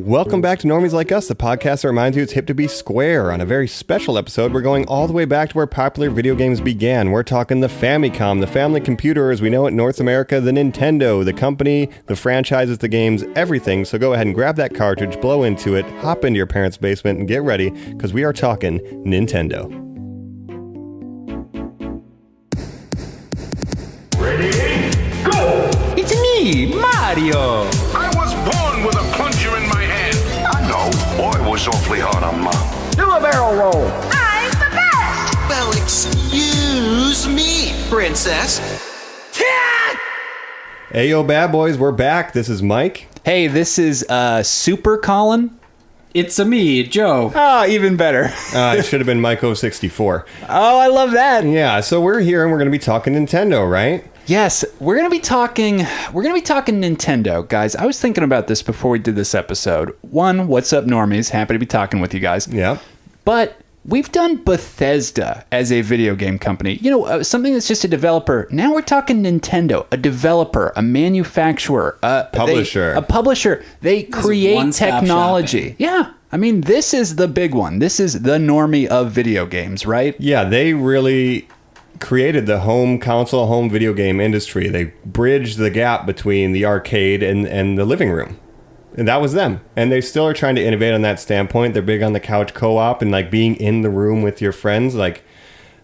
Welcome back to Normies Like Us, the podcast that reminds you it's hip to be square. On a very special episode, we're going all the way back to where popular video games began. We're talking the Famicom, the family computer as we know it in North America, the Nintendo, the company, the franchises, the games, everything. So go ahead and grab that cartridge, blow into it, hop into your parents' basement, and get ready, because we are talking Nintendo. Ready, go! It's me, Mario! I was born with a plunger in my hand. I know. Boy, was awfully hard on Mom. Do a barrel roll! I'm the best! Well, excuse me, princess. Hey, yo, bad boys, we're back. This is Mike. Hey, this is Super Colin. It's me, Joe. Oh, even better. It should have been Mike.34. Oh, I love that. Yeah, so we're here and we're going to be talking Nintendo, right? Yes, we're gonna be talking Nintendo, guys. I was thinking about this before we did this episode. One, what's up, Normies? Happy to be talking with you guys. Yeah. But we've done Bethesda as a video game company. You know, something that's just a developer. Now we're talking Nintendo, a developer, a manufacturer, Publisher. a publisher. They create one-stop technology. shopping. Yeah. I mean, this is the big one. This is the normie of video games, right? Yeah, they really created the home console, home video game industry. They bridged the gap between the arcade and the living room. And that was them. And they still are trying to innovate on that standpoint. They're big on the couch co-op and like being in the room with your friends. Like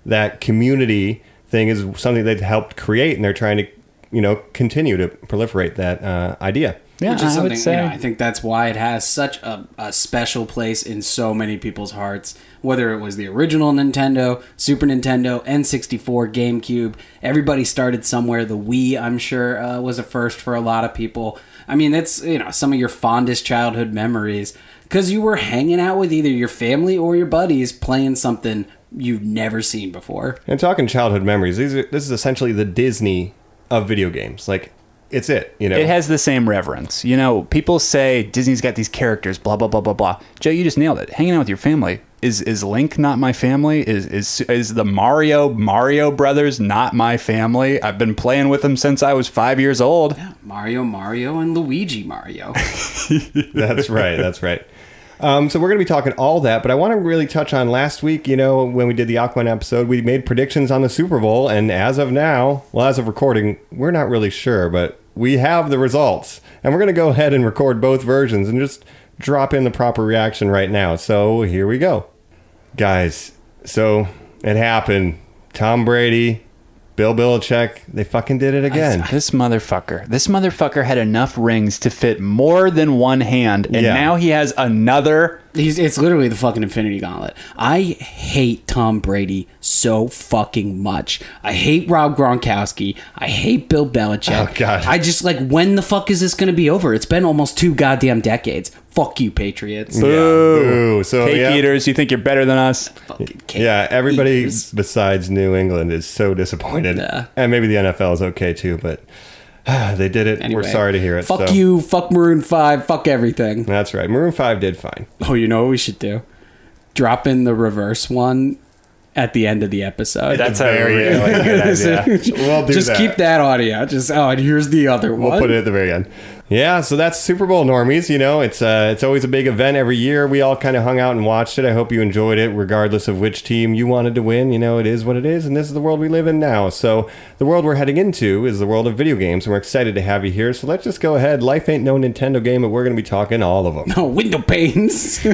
that community thing is something they've helped create, and they're trying to, you know, continue to proliferate that idea. Yeah, Which is I something, would say. I think that's why it has such a special place in so many people's hearts. Whether it was the original Nintendo, Super Nintendo, N64, GameCube, everybody started somewhere. The Wii, I'm sure, was a first for a lot of people. I mean, that's, you know, some of your fondest childhood memories, because you were hanging out with either your family or your buddies playing something you've never seen before. And talking childhood memories, this is essentially the Disney of video games. Like, it's it, you know. It has the same reverence. You know, people say Disney's got these characters, blah, blah, blah, blah, blah. Joe, you just nailed it. Hanging out with your family. Is Link not my family? Is the Mario Brothers not my family? I've been playing with them since I was 5 years old. Yeah, Mario, and Luigi Mario. That's right. That's right. So we're going to be talking all that, but I want to really touch on last week, you know, when we did the Aquaman episode, we made predictions on the Super Bowl, and as of now, well, as of recording, we're not really sure, but we have the results, and we're going to go ahead and record both versions and just drop in the proper reaction right now. So here we go. Guys, so it happened. Tom Brady, Bill Belichick, they fucking did it again. This motherfucker had enough rings to fit more than one hand, and now he has another. It's literally the fucking Infinity Gauntlet. I hate Tom Brady so fucking much. I hate Rob Gronkowski. I hate Bill Belichick. Oh, God. I just, like, when the fuck is this going to be over? It's been almost 2 goddamn decades. Fuck you, Patriots. Boo. Boo. So, Cake yeah. eaters, you think you're better than us? Fucking cake Yeah, everybody eaters. besides New England is so disappointed. Yeah. And maybe the NFL is okay too, but they did it. Anyway, We're sorry to hear it. Fuck so. you, fuck Maroon 5, fuck everything. That's right. Maroon 5 did fine. Oh, you know what we should do? Drop in the reverse one at the end of the episode. That's a really good idea. We'll do just that. keep that audio. And here's the other one. We'll put it at the very end. Yeah, so that's Super Bowl, Normies. You know, it's always a big event every year. We all kind of hung out and watched it. I hope you enjoyed it, regardless of which team you wanted to win. You know, it is what it is, and this is the world we live in now. So the world we're heading into is the world of video games, and we're excited to have you here. So let's just go ahead. Life ain't no Nintendo game, but we're going to be talking all of them. No, window panes.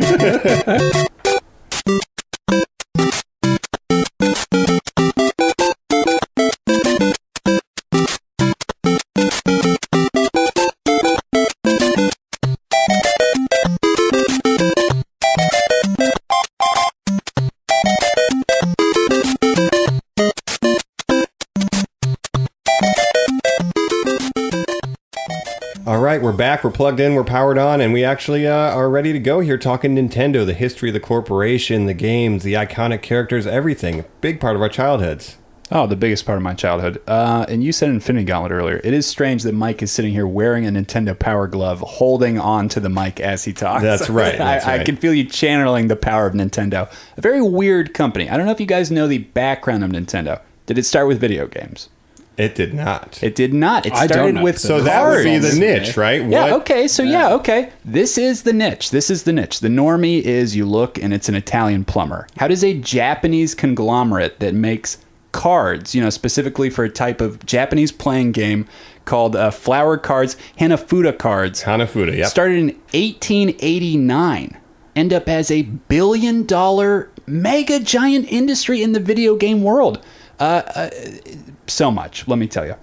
All right, we're back, we're plugged in, we're powered on, and we actually are ready to go here talking Nintendo, the history of the corporation, the games, the iconic characters, everything. Big part of our childhoods. Oh, the biggest part of my childhood. And you said Infinity Gauntlet earlier. It is strange that Mike is sitting here wearing a Nintendo Power Glove, holding on to the mic as he talks. That's right. I can feel you channeling the power of Nintendo. A very weird company. I don't know if you guys know the background of Nintendo. Did it start with video games? It did not. It did not. It I don't started know. with So cards. that would be the niche, right? Yeah, okay. So, okay. This is the niche. The normie is you look and it's an Italian plumber. How does a Japanese conglomerate that makes cards, specifically for a type of Japanese playing game called flower cards, Hanafuda cards. Hanafuda, yep. Started in 1889. End up as a $1 billion mega giant industry in the video game world. So much, let me tell you.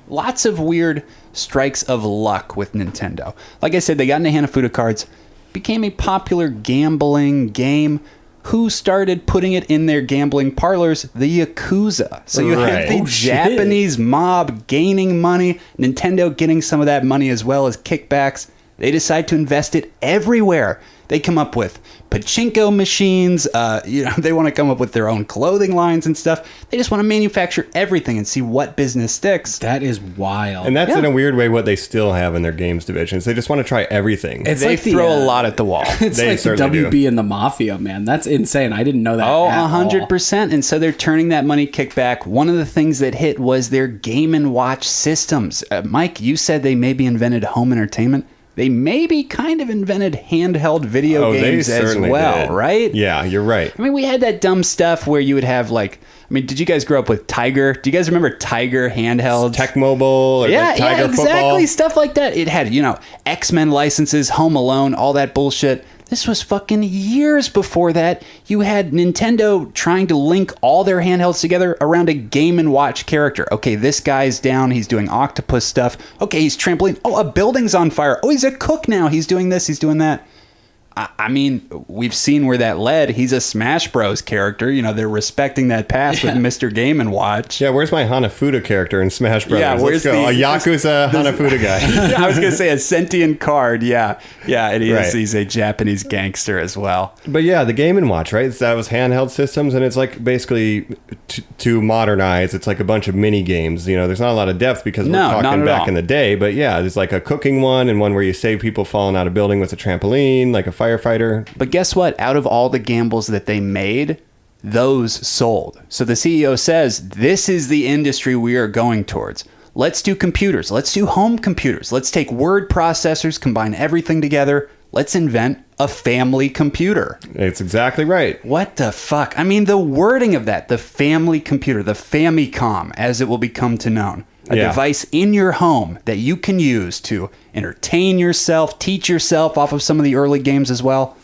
Lots of weird strikes of luck with Nintendo. Like I said, they got into Hanafuda cards, became a popular gambling game. Who started putting it in their gambling parlors? The Yakuza. So you have the Japanese mob gaining money, Nintendo getting some of that money as well as kickbacks. They decide to invest it everywhere. They come up with pachinko machines. They want to come up with their own clothing lines and stuff. They just want to manufacture everything and see what business sticks. That is wild. And that's in a weird way what they still have in their games divisions. They just want to try everything. They throw a lot at the wall. It's They like the certainly WB and the Mafia, man. That's insane. I didn't know that. Oh, at 100%. And so they're turning that money kickback. One of the things that hit was their Game & Watch systems. Mike, you said they maybe invented home entertainment. They maybe kind of invented handheld video games as well, right? Yeah, you're right. I mean, we had that dumb stuff where you would have did you guys grow up with Tiger? Do you guys remember Tiger handhelds? Tech Mobile or Tiger exactly. Football? Stuff like that. It had, X-Men licenses, Home Alone, all that bullshit. This was fucking years before that. You had Nintendo trying to link all their handhelds together around a Game & Watch character. Okay, this guy's down. He's doing octopus stuff. Okay, he's trampoline. Oh, a building's on fire. Oh, he's a cook now. He's doing this. He's doing that. I mean, we've seen where that led. He's a Smash Bros character. They're respecting that path with Mr. Game & Watch. Yeah, where's my Hanafuda character in Smash Bros? Yeah, Let's go. A Yakuza Hanafuda guy. I was going to say a sentient card. Yeah, and Right. he's a Japanese gangster as well. But yeah, the Game & Watch, right? That was handheld systems, and it's like basically to modernize. It's like a bunch of mini games. There's not a lot of depth because we're talking back in the day. But yeah, there's like a cooking one and one where you save people falling out of building with a trampoline, like a firefighter. But guess what? Out of all the gambles that they made, those sold. So the CEO says, this is the industry we are going towards. Let's do computers. Let's do home computers. Let's take word processors, combine everything together. Let's invent a family computer. It's exactly right. What the fuck? I mean, the wording of that, the family computer, the Famicom, as it will become to known. A device in your home that you can use to entertain yourself, teach yourself off of some of the early games as well.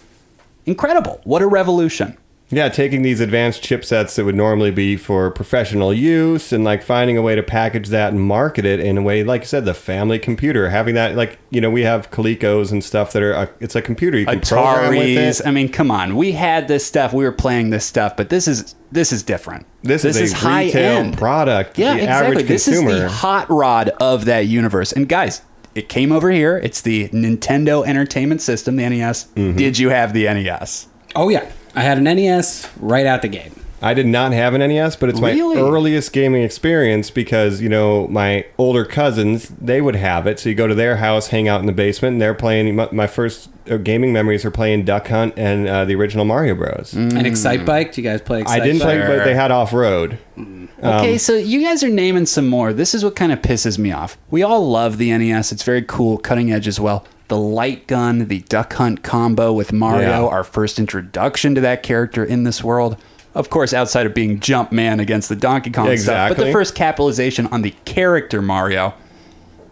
Incredible. What a revolution. Yeah, taking these advanced chipsets that would normally be for professional use and like finding a way to package that and market it in a way, like you said, the family computer, having that, we have Colecos and stuff that are, it's a computer you can program with it. I mean, come on. We had this stuff. We were playing this stuff, but this is different. This is a high retail end product. Yeah, the exactly. average This consumer. is the hot rod of that universe. And guys, it came over here. It's the Nintendo Entertainment System, the NES. Mm-hmm. Did you have the NES? Oh, yeah. I had an NES right out the gate. I did not have an NES, but it's my earliest gaming experience because, my older cousins, they would have it. So you go to their house, hang out in the basement, and they're playing. My first gaming memories are playing Duck Hunt and the original Mario Bros. And Excite Bike? Do you guys play Excite Bike? I didn't play, but they had off-road. Okay, so you guys are naming some more. This is what kind of pisses me off. We all love the NES. It's very cool, cutting edge as well. The light gun, the Duck Hunt combo with Mario, our first introduction to that character in this world. Of course, outside of being Jumpman against the Donkey Kong stuff, but the first capitalization on the character Mario.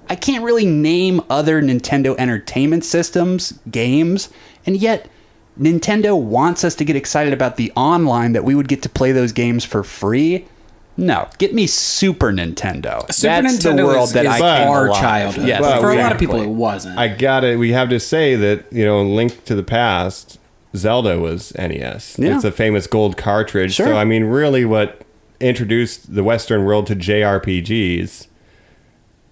I can't really name other Nintendo Entertainment Systems games, and yet Nintendo wants us to get excited about the online that we would get to play those games for free. No, get me Super Nintendo. Super That's Nintendo the world is that I came our alive. childhood. Yes, But for a lot of exactly. people, it wasn't. We have to say that, Link to the Past, Zelda was NES. Yeah. It's a famous gold cartridge. Sure. So, I mean, really what introduced the Western world to JRPGs.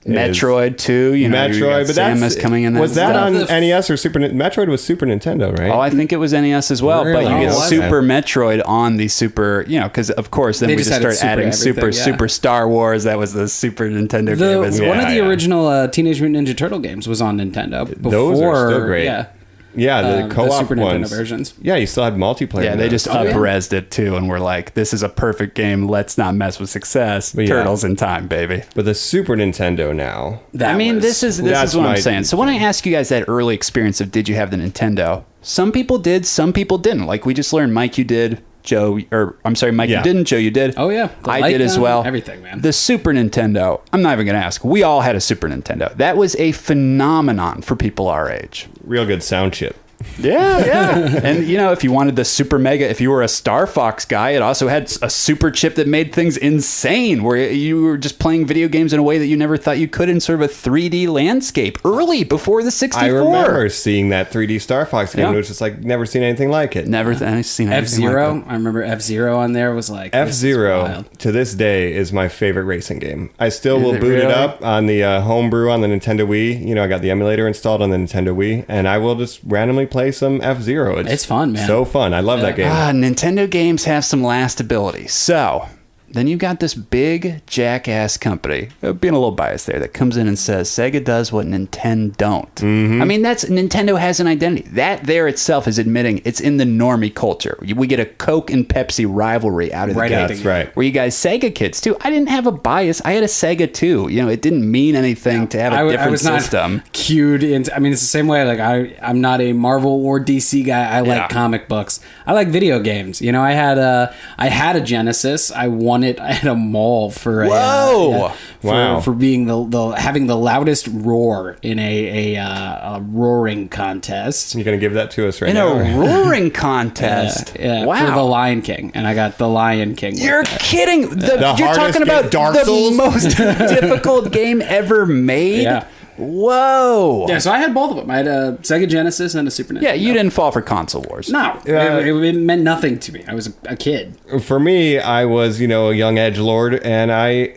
Metroid 2, Metroid, but Samus coming in. Was that on stuff. NES or Super Metroid was Super Nintendo, right? Oh, I think it was NES as well, Really? but you get Oh, Super Metroid on the Super, because of course then They we just just added start adding Super everything, Super Star Wars. That was the Super Nintendo game as well. One of the yeah. original Teenage Mutant Ninja Turtle games was on Nintendo. Before, Those are still great. Yeah. Yeah, the co-op Super Nintendo ones. versions. Yeah, you still had multiplayer. Yeah, in they those. just up-resed it too, and we're like, this is a perfect game. Let's not mess with success. But yeah. Turtles in time, baby. But the Super Nintendo now. This is That's what I'm my- saying. So when I ask you guys that early experience of did you have the Nintendo, some people did, some people didn't. Like we just learned, Mike, you did. Joe, or I'm sorry, Mike, Yeah. you didn't. Joe, you did. Oh, yeah. The I light did as gun, well. everything, man. The Super Nintendo. I'm not even going to ask. We all had a Super Nintendo. That was a phenomenon for people our age. Real good sound chip. Yeah, yeah. And, you know, if you wanted the Super Mega, if you were a Star Fox guy, it also had a super chip that made things insane, where you were just playing video games in a way that you never thought you could in sort of a 3D landscape early, before the 64. I remember seeing that 3D Star Fox game. Yeah. It was just like, never seen anything like it. Never seen anything F-Zero. like that. I remember F-Zero on there was like... this is F-Zero, wild. to this day, is my favorite racing game. I still Is will it boot it really? up on the homebrew on the Nintendo Wii. You know, I got the emulator installed on the Nintendo Wii, and I will just randomly play some F-Zero. It's fun, man. So fun. I love that game. Nintendo games have some lastability. So, then you've got this big jackass company, being a little biased there, that comes in and says Sega does what Nintendo don't. Mm-hmm. I mean, Nintendo has an identity. That there itself is admitting it's in the normie culture. We get a Coke and Pepsi rivalry out of the Right gate. out That's right. Were you guys Sega kids too? I didn't have a bias. I had a Sega too. You know, it didn't mean anything to have a I different was not system. cued into... I mean, it's the same way. Like, I'm not a Marvel or DC guy. I like Yeah. comic books. I like video games. You know, I had a Genesis. I won it. I had a mall for Whoa! Wow. for being the having the loudest roar in a roaring contest. You're going to give that to us right In now? a roaring contest. Yeah, Wow. for the Lion King, and I got the Lion King. with You're that. kidding. You're hardest talking game, about Dark the Souls? most difficult game ever made? Yeah. Whoa. Yeah, so I had both of them. I had a Sega Genesis and a Super Nintendo. Yeah, you didn't fall for console wars. No, it meant nothing to me. I was a kid. For me, I was, a young edgelord, and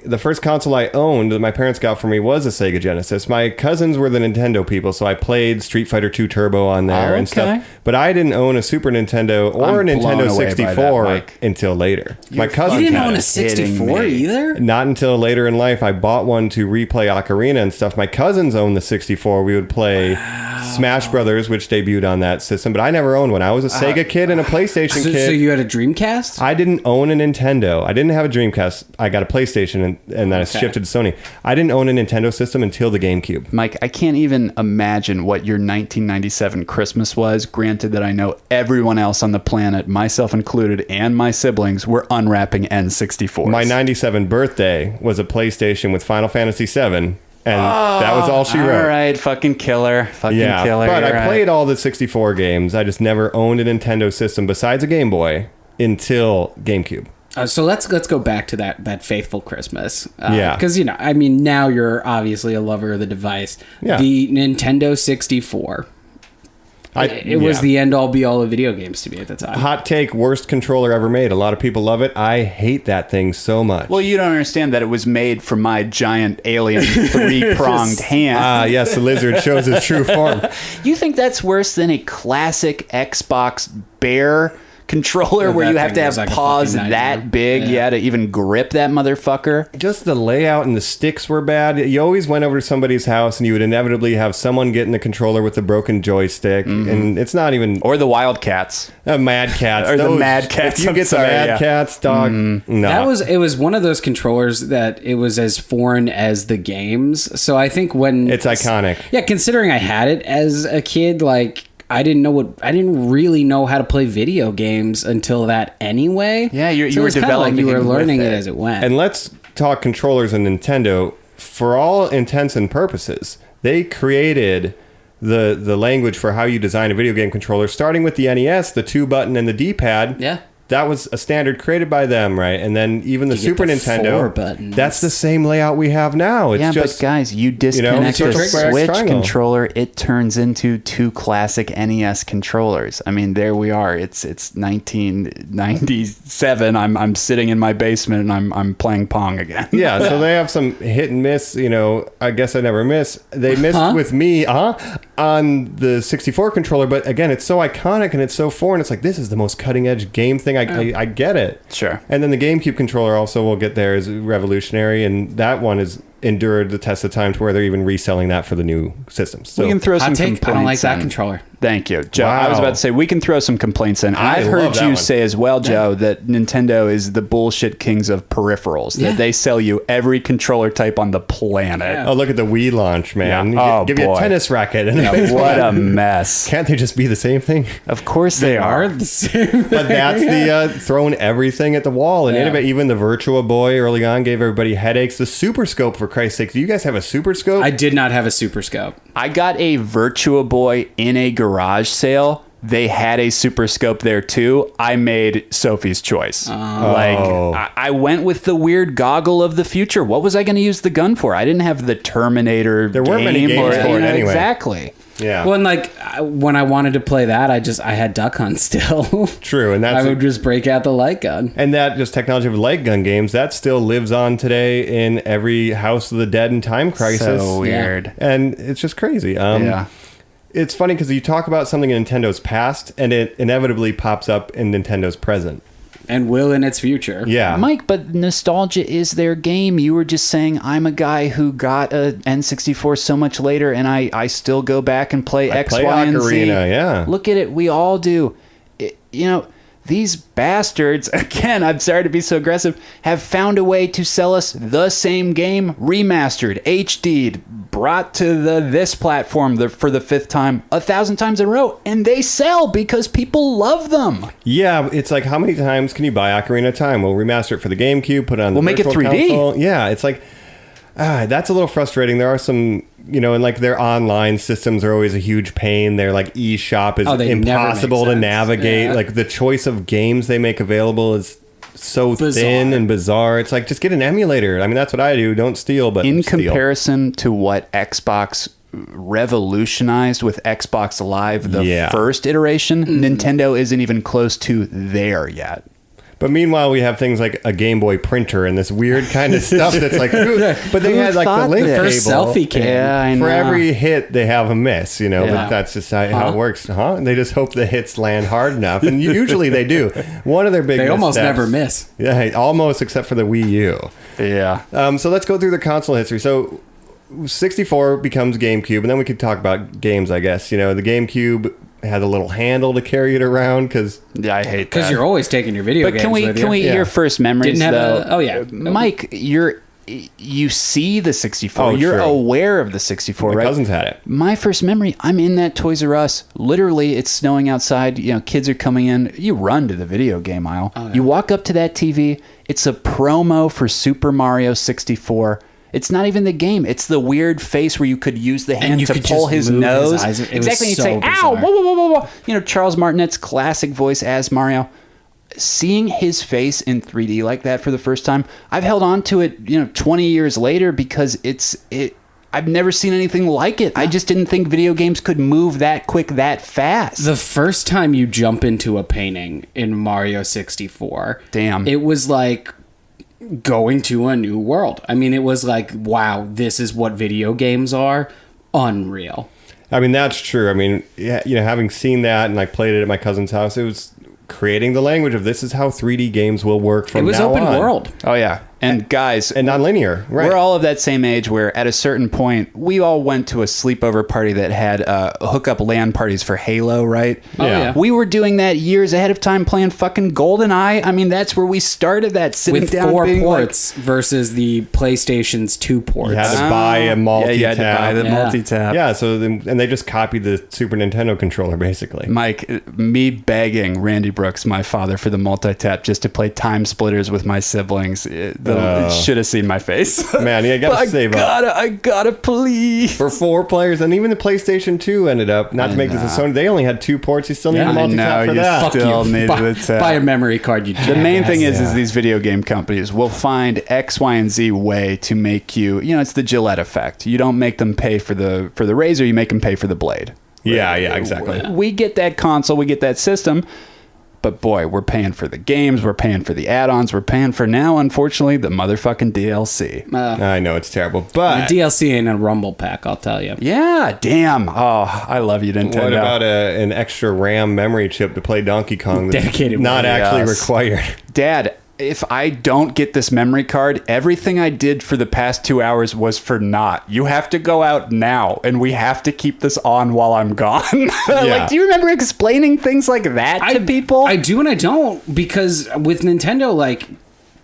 the first console I owned that my parents got for me was a Sega Genesis. My cousins were the Nintendo people, so I played Street Fighter 2 Turbo on there and Okay. stuff. But I didn't own a Super Nintendo or a I'm blown Nintendo away by that, 64 Mike. until later. My You cousins didn't had own a it. 64 me. either? Not until later in life, I bought one to replay Ocarina and stuff. My cousins owned the 64. We would play Smash Brothers, which debuted on that system, but I never owned one. I was a Sega kid and a PlayStation kid. So you had a Dreamcast? I didn't own a Nintendo. I didn't have a Dreamcast. I got a PlayStation, and then I shifted to Sony. I didn't own a Nintendo system until the GameCube. Mike, I can't even imagine what your 1997 Christmas was, granted that I know everyone else on the planet, myself included, and my siblings, were unwrapping N64s. My 97 birthday was a PlayStation with Final Fantasy VII, and that was all she wrote. All right, fucking killer. Fucking Yeah, killer. but You're I right. played all the 64 games. I just never owned a Nintendo system besides a Game Boy until GameCube. So let's go back to that faithful Christmas. Yeah. Because, now you're obviously a lover of the device. Yeah. The Nintendo 64. It was the end-all, be-all of video games to me at the time. Hot take, worst controller ever made. A lot of people love it. I hate that thing so much. Well, you don't understand that it was made from my giant alien three-pronged hand. Yes, the lizard shows his true form. You think that's worse than a classic Xbox Bear controller Yeah, where that you have thing to have was like a paws fucking that nightmare. big, Yeah. to even grip that motherfucker? Just the layout and the sticks were bad. You always went over to somebody's house and you would inevitably have someone getting the controller with the broken joystick. And it's not even Or the Wildcats. Mad Cats. Or the Mad Cats, If you I'm get sorry, the Mad yeah. Cats, dog, no. It was one of those controllers that it was as foreign as the games. So I think when It's iconic. Yeah, considering I had it as a kid, like I didn't really know how to play video games until that anyway. Yeah, you So were it's kinda like you were developing with learning it it. as it went. And let's talk controllers and Nintendo. For all intents and purposes, they created the language for how you design a video game controller, starting with the NES, the 2-button and the D-pad. Yeah. That was a standard created by them, right? And then even the You get Super the Nintendo, 4 buttons. that's the same layout we have now. It's Yeah, just, but guys, you disconnect circle, the square, Switch triangle. controller, it turns into two classic NES controllers. I mean, there we are. It's 1997. I'm sitting in my basement and I'm playing Pong again. yeah, so they have some hit and miss, I guess I never miss. They missed with me on the 64 controller, but again, it's so iconic and it's so foreign. It's like, this is the most cutting edge game thing. I get it. Sure. And then the GameCube controller also, we'll get there, is revolutionary, and that one has endured the test of time to where they're even reselling that for the new systems. So We can throw some Hot take, I don't like complaints that in. controller. Thank you, Joe. I Wow. was about to say we can throw some complaints in. I've love heard that you one. say as well, Joe, that Nintendo is the bullshit kings of peripherals. Yeah. That they sell you every controller type on the planet. Oh, look at the Wii launch, man. Yeah. Oh, Give you boy. a tennis racket and a Yeah, baseball what bat. a mess. Can't they just be the same thing? Of course they are. the same. But that's the throwing everything at the wall and Yeah. innovate. Even the Virtua Boy early on gave everybody headaches. The Super Scope, for Christ's sake. Do you guys have a Super Scope? I did not have a Super Scope. I got a Virtua Boy in a garage sale. They had a Super Scope there too. I made Sophie's choice. I went with the weird goggle of the future. What was I going to use the gun for? I didn't have the Terminator. There weren't many game games for it anyway. Exactly. Yeah. Well, and when I wanted to play that, I had Duck Hunt still. True, and that's I would just break out the light gun. and that just technology of light gun games that still lives on today in every House of the Dead and Time Crisis. So weird. And it's just crazy. Yeah. It's funny because you talk about something in Nintendo's past, and it inevitably pops up in Nintendo's present. And will in its future. Yeah, Mike, but nostalgia is their game. You were just saying I'm a guy who got a N64 so much later, and I still go back and play X, play Y, and Z. Ocarina, yeah. Look at it. We all do. These bastards, again, I'm sorry to be so aggressive, have found a way to sell us the same game remastered, HD'd, brought to this platform for the 5th time, 1,000 times in a row, and they sell because people love them. Yeah, it's like, how many times can you buy Ocarina of Time? We'll remaster it for the GameCube, put it on the We'll make it Virtual 3D. Console. Yeah, it's like, that's a little frustrating. There are some, and like their online systems are always a huge pain. Their like eShop is they never impossible make to sense. navigate. Yeah. Like the choice of games they make available is so Bizarre. thin and bizarre. It's like, just get an emulator. I mean, that's what I do. Don't steal, but In steal. comparison to what Xbox revolutionized with Xbox Live, the Yeah. first iteration, Nintendo isn't even close to there yet. But meanwhile, we have things like a Game Boy printer and this weird kind of stuff that's like, but they Who had like the thought link this? cable. First selfie cam. Yeah, I know. For every hit, they have a miss, Yeah. but that's just how it works, huh? And they just hope the hits land hard enough. And usually they do. One of their big They almost missteps- never miss. Yeah, almost, except for the Wii U. Yeah. So let's go through the console history. So 64 becomes GameCube, and then we could talk about games, I guess. The GameCube had a little handle to carry it around because Yeah, I hate that. Because you're always taking your video But games can we with can you. we Yeah. hear first memories Didn't have though? oh, yeah. Mike, you see the 64. Oh, You're sure. aware of the 64, my right? cousins had it. My first memory, I'm in that Toys R Us. Literally, it's snowing outside. Kids are coming in. You run to the video game aisle. You walk up to that TV. It's a promo for Super Mario 64. It's not even the game. It's the weird face where you could use the hand you to could pull just his move his nose. eyes. It was Exactly. You'd so say, "Ow!" bizarre. Whoa, whoa, whoa, whoa, whoa. Charles Martinet's classic voice as Mario. Seeing his face in 3D like that for the first time, I've held on to it, 20 years later because I've never seen anything like it. I just didn't think video games could move that quick, that fast. The first time you jump into a painting in Mario 64, Damn. it was like going to a new world. I mean, it was like, wow, this is what video games are. Unreal. I mean, that's true. I mean, yeah, having seen that and like played it at my cousin's house, it was creating the language of this is how 3D games will work from It was now open on. world. Oh, yeah. And guys, And non-linear, right? we're all of that same age where at a certain point, we all went to a sleepover party that had hookup LAN parties for Halo, right? Oh, yeah. We were doing that years ahead of time playing fucking GoldenEye. I mean, that's where we started that, sitting With down 4 being ports versus the PlayStation's 2 ports. You had to buy a multi-tap. Yeah, you had to buy the Yeah. multi-tap. Yeah, so and they just copied the Super Nintendo controller, basically. Mike, me begging Randy Brooks, my father, for the multi-tap just to play Time Splitters with my siblings. Should have seen my face. Man, you gotta save up. I gotta please. For 4 players, and even the PlayStation 2 ended up, not to make this a Sony, they only had 2 ports. You still need a I multi-tap know, for you that. Fuck still you. need the tap. Buy a memory card, you The main thing is Yeah. these video game companies will find X, Y, and Z way to make you. It's the Gillette effect. You don't make them pay for the razor. You make them pay for the blade. Yeah, exactly. We get that console. We get that system. But boy, we're paying for the games. We're paying for the add-ons. We're paying for now, unfortunately, the motherfucking DLC. I know, it's terrible, The but DLC ain't a rumble pack, I'll tell you. Yeah, damn. Oh, I love you, Nintendo. what about an extra RAM memory chip to play Donkey Kong that's Dedicated not one, actually yes. required? Dad, if I don't get this memory card, everything I did for the past 2 hours was for naught. You have to go out now, and we have to keep this on while I'm gone. Like, do you remember explaining things like that to people? I do and I don't, because with Nintendo, like,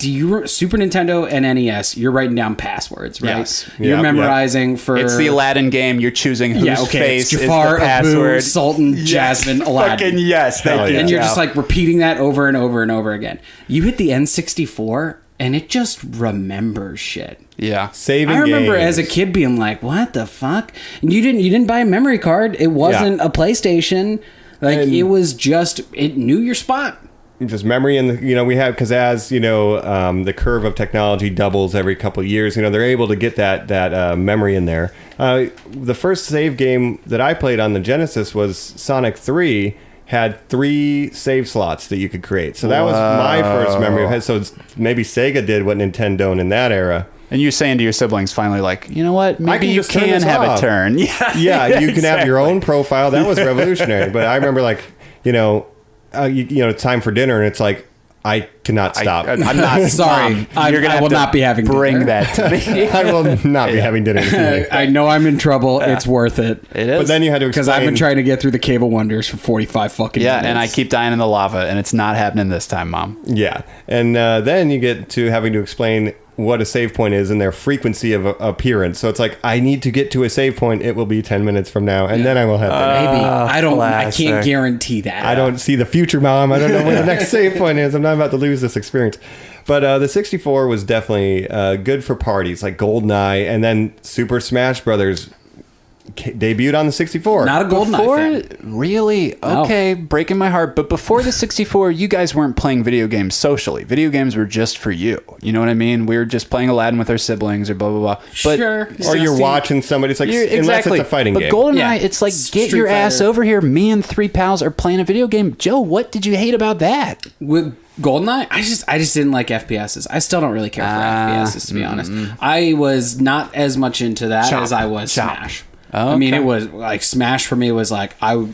Super Nintendo and NES, you're writing down passwords, right? Yes. You're Yep, memorizing for... It's the Aladdin game. You're choosing whose face is Jafar, the password. Abu, Sultan, Jasmine, Aladdin. Fucking yes. Thank you, And you're Joe. just like repeating that over and over and over again. You hit the N64 and it just remembers shit. Yeah. Saving I remember games. as a kid being like, "What the fuck?" And you didn't buy a memory card. It wasn't a PlayStation. Like, And- it was just, it knew your spot. Just memory, and we have, because as the curve of technology doubles every couple of years, they're able to get that memory in there. The first save game that I played on the Genesis was Sonic 3. Had 3 save slots that you could create, so that was my first memory of it. So maybe Sega did what Nintendo don't in that era. And you're saying to your siblings finally, like, you know what? Maybe can you just turn can this have off. a turn. Yeah, you can have your own profile. That was revolutionary. But I remember, like, it's time for dinner, and it's like, I cannot stop. I'm not Sorry, Mom, I will not be having bring dinner. that to me. I will not be having dinner this evening. I know I'm in trouble. It's worth it. It is. But then you had to Because explain. I've been trying to get through the Cave of Wonders for 45 fucking minutes. and I keep dying in the lava, and it's not happening this time, Mom. Yeah, and then you get to having to explain what a save point is and their frequency of appearance. So it's like, I need to get to a save point. It will be 10 minutes from now, and then I will have dinner. Maybe. I classic. can't guarantee that. I don't see the future, Mom. I don't know where the next save point is. I'm not about to lose this experience. But the 64 was definitely good for parties, like GoldenEye, and then Super Smash Brothers debuted on the 64. Not a GoldenEye fan. Really? No. Okay, breaking my heart. But before the 64, you guys weren't playing video games socially. Video games were just for you. You know what I mean? We were just playing Aladdin with our siblings or blah, blah, blah. But Sure. Or you're watching somebody. It's like, unless it's a fighting but game. GoldenEye, Yeah. it's like, get Street your ass Fighter. over here. Me and 3 pals are playing a video game. Joe, what did you hate about that? With GoldenEye, I just didn't like FPSs. I still don't really care for FPSs, to be honest. I was not as much into that Chop, as I was chop. Smash. Oh, I mean, okay. it was like Smash for me was like, to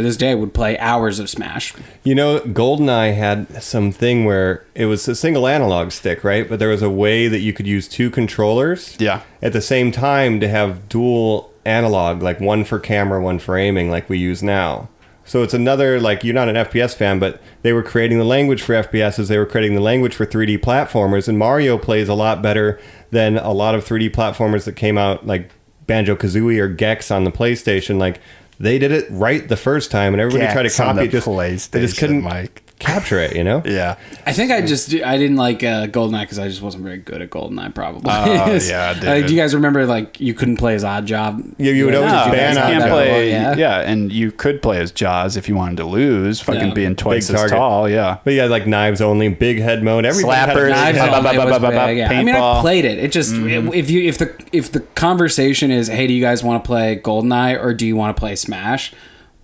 this day would play hours of Smash. GoldenEye had something where it was a single analog stick, right? But there was a way that you could use 2 controllers at the same time to have dual analog, like one for camera, one for aiming, like we use now. So it's another, like, you're not an FPS fan, but they were creating the language for FPSs. They were creating the language for 3D platformers. And Mario plays a lot better than a lot of 3D platformers that came out, like Banjo-Kazooie or Gex on the PlayStation. Like, they did it right the first time, and everybody tried to Gex on copy the it. They just couldn't Mike. capture it, Yeah. I think I didn't like GoldenEye because I just wasn't very good at GoldenEye, probably. Oh, yeah, David. Do you guys remember, like, you couldn't play as Odd Job? You would always No, ban you out can't that play. one, Yeah. And you could play as Jaws if you wanted to lose, fucking Yeah. being twice Big as target. tall. Yeah. But yeah, like knives only, big head mode, everything. Slappers, Knives Ba- ba- Only ba- was ba- ba- big, yeah. I mean, I paintball. played it. It just if the conversation is, hey, do you guys want to play GoldenEye or do you want to play Smash?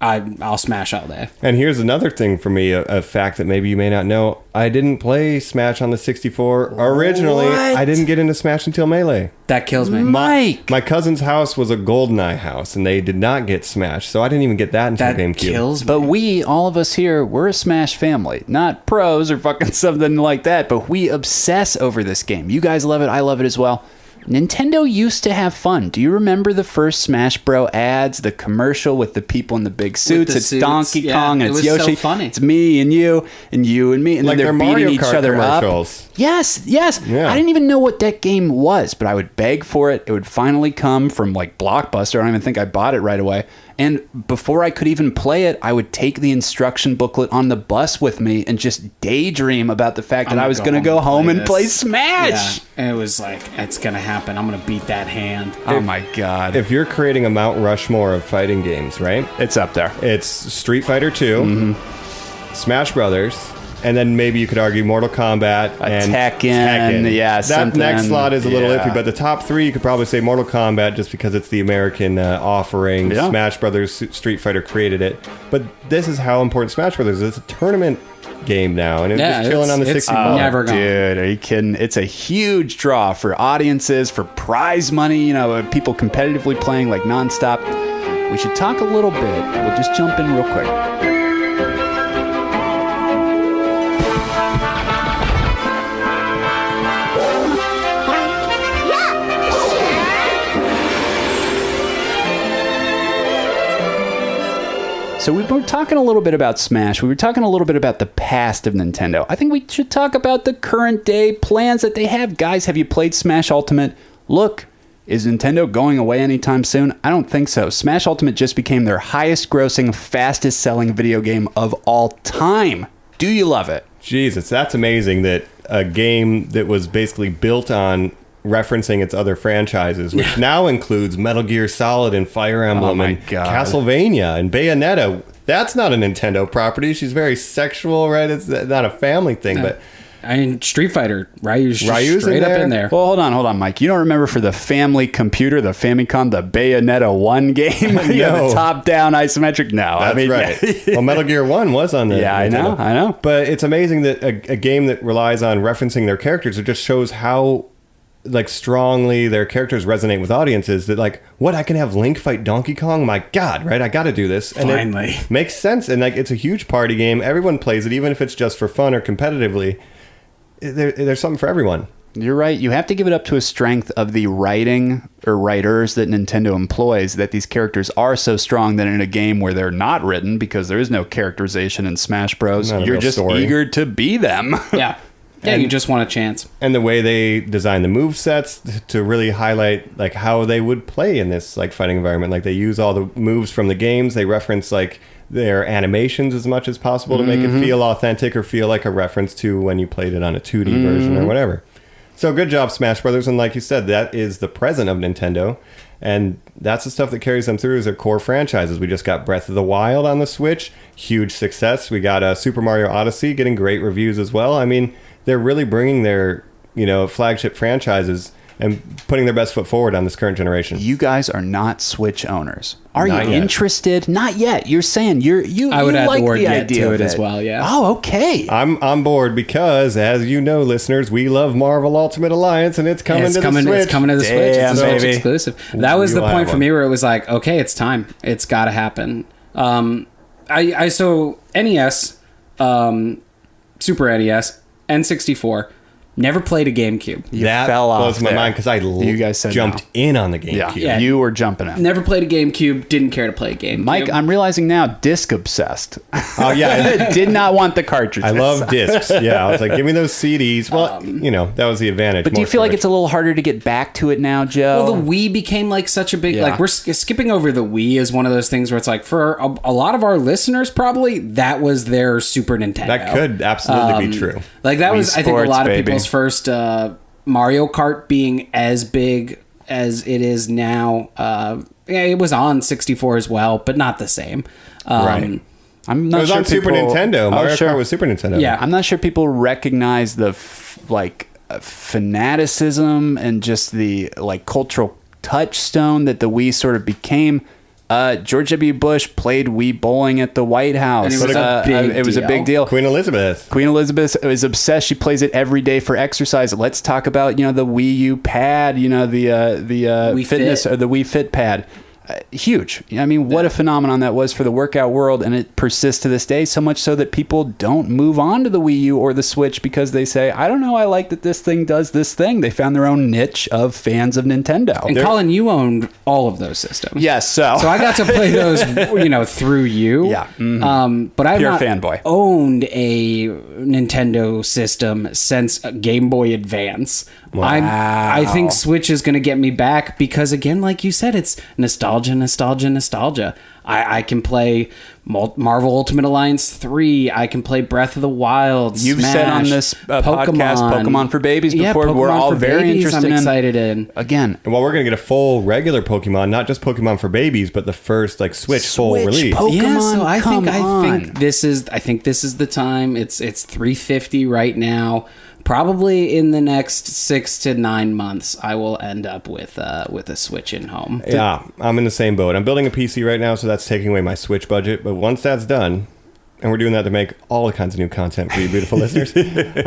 I'll Smash all day. And here's another thing for me, a fact that maybe you may not know. I didn't play Smash on the 64 originally. What? I didn't get into Smash until Melee. That kills me. Mike. My cousin's house was a GoldenEye house, and they did not get Smash, so I didn't even get that until That GameCube. kills me. But we, all of us here, we're a Smash family. Not pros or fucking something like that, but we obsess over this game. You guys love it. I love it as well. Nintendo used to have fun. Do you remember the first Smash Bro ads? The commercial with the people in the big suits. the It's suits, Donkey yeah. Kong and It it's was so Yoshi. funny. It's me and you and me. And Like then they're their beating Mario each Kart other commercials. up. Yes. Yeah. I didn't even know what that game was, but I would beg for it. It would finally come from like Blockbuster. I don't even think I bought it right away. And before I could even play it, I would take the instruction booklet on the bus with me and just daydream about the fact that I was going to go home and play this. Smash. Yeah, and it was like, it's gonna happen. I'm gonna beat that hand. Oh my God. If you're creating a Mount Rushmore of fighting games, right? It's up there. It's Street Fighter 2, Smash Brothers, and then maybe you could argue Mortal Kombat and Tekken, yeah, That something, next slot is a little yeah. iffy, but the top 3 you could probably say Mortal Kombat just because it's the American offering. Yeah. Smash Brothers, Street Fighter created it, but this is how important Smash Brothers is. It's a tournament game now, and it's Yeah, just chilling on the it's 64. never gone. Dude, are you kidding? It's a huge draw for audiences, for prize money, you know, people competitively playing like nonstop. We should talk a little bit. We'll just jump in real quick. So we were talking a little bit about Smash. We were talking a little bit about the past of Nintendo. I think we should talk about the current day plans that they have. Guys, have you played Smash Ultimate? Look, is Nintendo going away anytime soon? I don't think so. Smash Ultimate just became their highest grossing, fastest selling video game of all time. Do you love it? Jesus, that's amazing that a game that was basically built on referencing its other franchises, which now includes Metal Gear Solid and Fire Emblem and Castlevania and Bayonetta. That's not a Nintendo property. She's very sexual, right? It's not a family thing, but I mean, Street Fighter, Ryu's Ryu's straight up in there. Well, hold on, Mike. You don't remember for the family computer, the Famicom, the Bayonetta 1 game? No. The top-down isometric? No. That's right. Well, Metal Gear 1 was on the Yeah, Nintendo. I know. But it's amazing that a game that relies on referencing their characters, it just shows how strongly their characters resonate with audiences. That what, I can have Link fight Donkey Kong? My God, right? I got to do this. And finally, it makes sense. And it's a huge party game. Everyone plays it, even if it's just for fun or competitively. There's something for everyone. You're right. You have to give it up to a strength of the writing or writers that Nintendo employs, that these characters are so strong that in a game where they're not written, because there is no characterization in Smash Bros, Not a you're real just story. eager to be them. Yeah. Yeah, you just want a chance. And the way they design the move sets to really highlight how they would play in this fighting environment. They use all the moves from the games. They reference their animations as much as possible to make it feel authentic or feel like a reference to when you played it on a 2D version or whatever. So good job, Smash Brothers. And like you said, that is the present of Nintendo. And that's the stuff that carries them through as their core franchises. We just got Breath of the Wild on the Switch. Huge success. We got Super Mario Odyssey getting great reviews as well. I mean, they're really bringing their, flagship franchises and putting their best foot forward on this current generation. You guys are not Switch owners. Are Not you yet. interested? Not yet. You're saying I would add like the word yet idea to of it as well, yeah. Oh, okay. I'm on board because, as you know, listeners, we love Marvel Ultimate Alliance, and it's coming to the Switch. It's coming to the Switch. Damn, It's a Switch baby. exclusive. That was the You'll point have for me one. where it was okay, it's time. It's got to happen. So NES, Super NES, N64. Never played a GameCube. You that fell off blows my there. mind because You guys said jumped no. in on the GameCube. Yeah, Yeah. you were jumping in. Never played a GameCube. Didn't care to play a GameCube. Mike, I'm realizing now, disc obsessed. Oh, yeah. Did not want the cartridges. I love discs. Yeah, I was like, give me those CDs. Well, that was the advantage. But do you feel like it's a little harder to get back to it now, Joe? Well, the Wii became such a big Yeah. we're skipping over the Wii is one of those things where it's for a lot of our listeners probably that was their Super Nintendo. That could absolutely be true. That Wii was I think a Sports, lot of baby. people's first Mario Kart being as big as it is now. It was on 64 as well, but not the same. Right. I'm It not was sure on Super people- Nintendo. Oh, Mario sure. Kart was Super Nintendo. Yeah. I'm not sure people recognize the fanaticism and just the cultural touchstone that the Wii sort of became. George W. Bush played Wii bowling at the White House. And it was a big deal. Queen Elizabeth. Queen Elizabeth is obsessed. She plays it every day for exercise. Let's talk about the Wii U pad. The Wii fitness Fit. or the Wii Fit pad. Huge. I mean, what a phenomenon that was for the workout world, and it persists to this day. So much so that people don't move on to the Wii U or the Switch because they say, "I don't know. I like that this thing does this thing." They found their own niche of fans of Nintendo. And Colin, you owned all of those systems. Yes. So I got to play those, through you. Yeah. But I've Pure not fanboy. owned a Nintendo system since Game Boy Advance. I think Switch is going to get me back because, again, like you said, it's nostalgia. I can play Marvel Ultimate Alliance 3. I can play Breath of the Wild. You've Smash, said on this podcast, Pokemon for Babies before. Pokemon We're all for very Babies interested I'm in. excited in. Again, Well, we're going to get a full regular Pokemon, not just Pokemon for Babies, but the first Switch full release. Pokemon, so I come on. think this is the time. It's $350 right now. Probably in the next 6 to 9 months, I will end up with a Switch in home. Yeah, I'm in the same boat. I'm building a PC right now, so that's taking away my Switch budget. But once that's done, and we're doing that to make all kinds of new content for you beautiful listeners.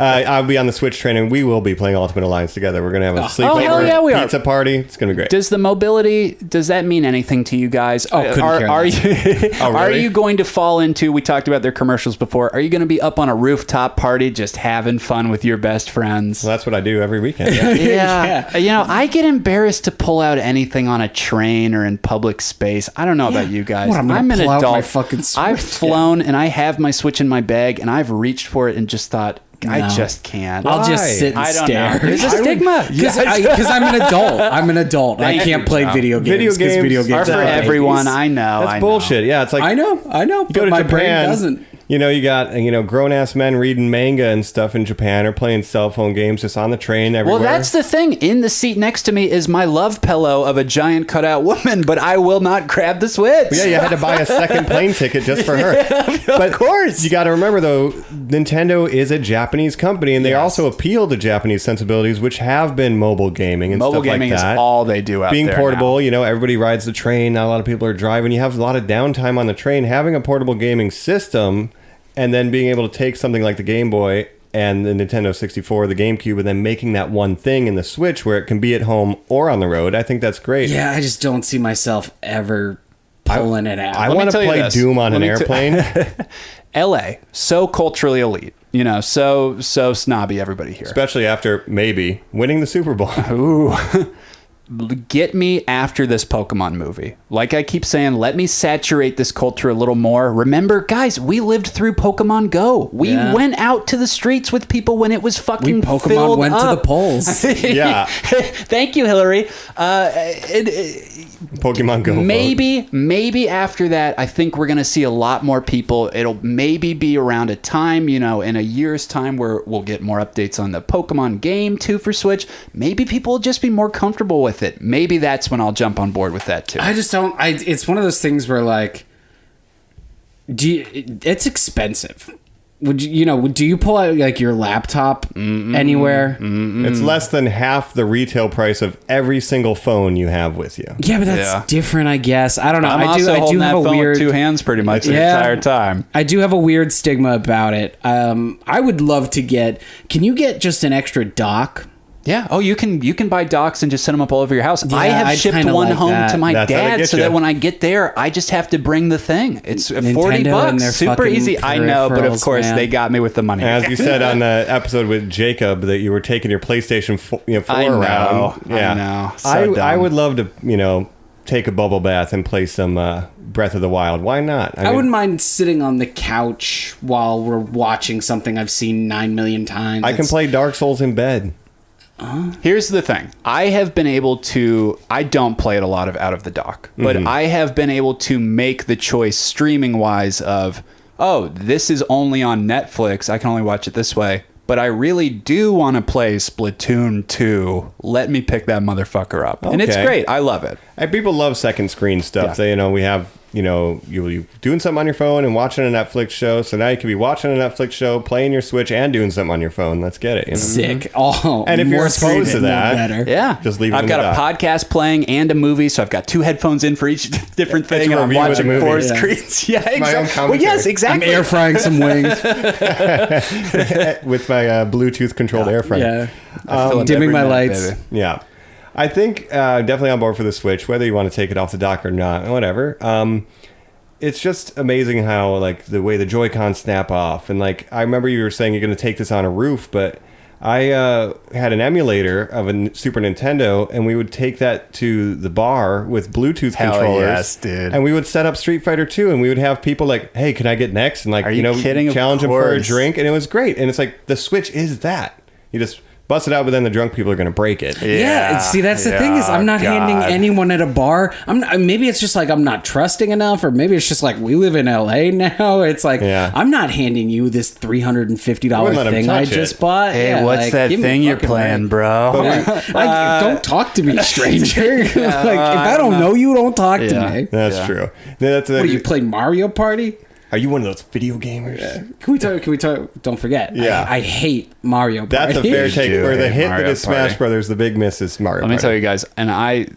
I'll be on the Switch train, and we will be playing Ultimate Alliance together. We're going to have a sleepover, hell yeah, we are. pizza party. It's going to be great. Does the mobility, does that mean anything to you guys? couldn't care Are less. you Oh, really? are you going to fall into, we talked about their commercials before, are you going to be up on a rooftop party just having fun with your best friends? Well, that's what I do every weekend. Yeah. Yeah. You know, I get embarrassed to pull out anything on a train or in public space. I don't know about you guys. What, I'm gonna an pull out adult. my fucking I've Switch? flown and I have my Switch in my bag and I've reached for it and just thought, I just can't. I'll Why? just sit and I don't stare. know. There's a stigma. Because I'm an adult. I'm an adult. I Thank can't you, play Joe. video games. Video 'cause games video Are games for are everyone. babies. I know. That's I know. bullshit. Yeah, it's like I know. you go But to my Japan. brain doesn't. You know, you got grown ass men reading manga and stuff in Japan, or playing cell phone games just on the train everywhere. Well, that's the thing. In the seat next to me is my love pillow of a giant cutout woman, but I will not grab the Switch. Yeah, you had to buy a second plane ticket just for her. Of course. You got to remember, though, Nintendo is a Japanese company, and they also appeal to Japanese sensibilities, which have been mobile gaming and Mobile stuff gaming like that. is all they do out Being there portable, now. everybody rides the train. Not a lot of people are driving. You have a lot of downtime on the train. Having a portable gaming system, and then being able to take something like the Game Boy and the Nintendo 64, the GameCube, and then making that one thing in the Switch where it can be at home or on the road, I think that's great. Yeah, I just don't see myself ever pulling it out. I me want to tell you play this. Doom on Let an me t- airplane, LA, so culturally elite. So snobby everybody here. especially after maybe winning the Super Bowl. Ooh. Get me after this Pokemon movie. Like I keep saying, let me saturate this culture a little more. Remember, guys, we lived through Pokemon Go. We Yeah. went out to the streets with people when it was fucking Pokemon filled went to up. the polls. Yeah. Thank you, Hillary. Pokemon Go. vote. Maybe after that, I think we're going to see a lot more people. It'll maybe be around a time, in a year's time where we'll get more updates on the Pokemon game too for Switch. Maybe people will just be more comfortable with it. Maybe that's when I'll jump on board with that too. I just don't. It's one of those things where it's expensive. Would do you pull out like your laptop anywhere? It's less than half the retail price of every single phone you have with you. Yeah, but that's different, I guess. I don't know. I'm I do also holding have that a phone weird with two hands pretty much the Yeah. entire time. I do have a weird stigma about it. I would love to get. Can you get just an extra dock? Yeah. Oh, you can buy docks and just set them up all over your house. Yeah, I have I'd shipped kinda one like home that. to my That's how they dad get so ya. that when I get there, I just have to bring the thing. It's Nintendo $40. and their Super fucking easy. I know, but of peripherals, course man. they got me with the money. As you said on the episode with Jacob, that you were taking your PlayStation 4 I know, around. Yeah. I know. So I dumb. would love to, take a bubble bath and play some Breath of the Wild. Why not? I wouldn't mind sitting on the couch while we're watching something I've seen 9 million times. I can play Dark Souls in bed. Here's the thing. I have been able to, I don't play it a lot of out of the dock, but I have been able to make the choice streaming wise of, oh, this is only on Netflix. I can only watch it this way. But I really do want to play Splatoon 2. Let me pick that motherfucker up. And it's Okay. great. I love it. And people love second screen stuff. Yeah. So, we have, you doing something on your phone and watching a Netflix show. So now you can be watching a Netflix show, playing your Switch, and doing something on your phone. Let's get it. sick. Oh, And if you're more exposed to screen, that- better. Yeah. Just leave it I've in got the a dock. podcast playing and a movie, so I've got two headphones in for each different thing, a and I'm review of the watching movie. four Yeah. screens. Yeah, My own exactly. Well, commentary. yes, I'm exactly. air frying some wings. With my Bluetooth controlled air fryer. Yeah. Fill up dimming every my night, lights. baby. Yeah. I think definitely on board for the Switch, whether you want to take it off the dock or not, whatever. It's just amazing how, the way the Joy-Cons snap off. And, I remember you were saying you're going to take this on a roof, but I had an emulator of a Super Nintendo, and we would take that to the bar with Bluetooth Hell controllers. yes, dude. And we would set up Street Fighter 2, and we would have people hey, can I get next? And, Are you kidding? Of challenge them for a course. drink. And it was great. And it's the Switch is that. You just bust it out, but then the drunk people are going to break it. Yeah, see, that's the thing is I'm not handing anyone at a bar. Maybe it's just I'm not trusting enough, or maybe it's just we live in LA now. It's Yeah. I'm not handing you this $350 let 'em thing I touch just it. bought. Hey, Yeah, what's that give me thing you're fucking playing, rent. bro? Don't talk to me, stranger. If I don't know you, don't talk to Yeah. me. That's true. That's What do you play Mario Party? Are you one of those video gamers? Can we talk? Don't forget. Yeah. I hate Mario Party. That's a fair take. do For the hate hit Mario that is Smash Party. Brothers, the big miss is Mario Let me Party. tell you guys, and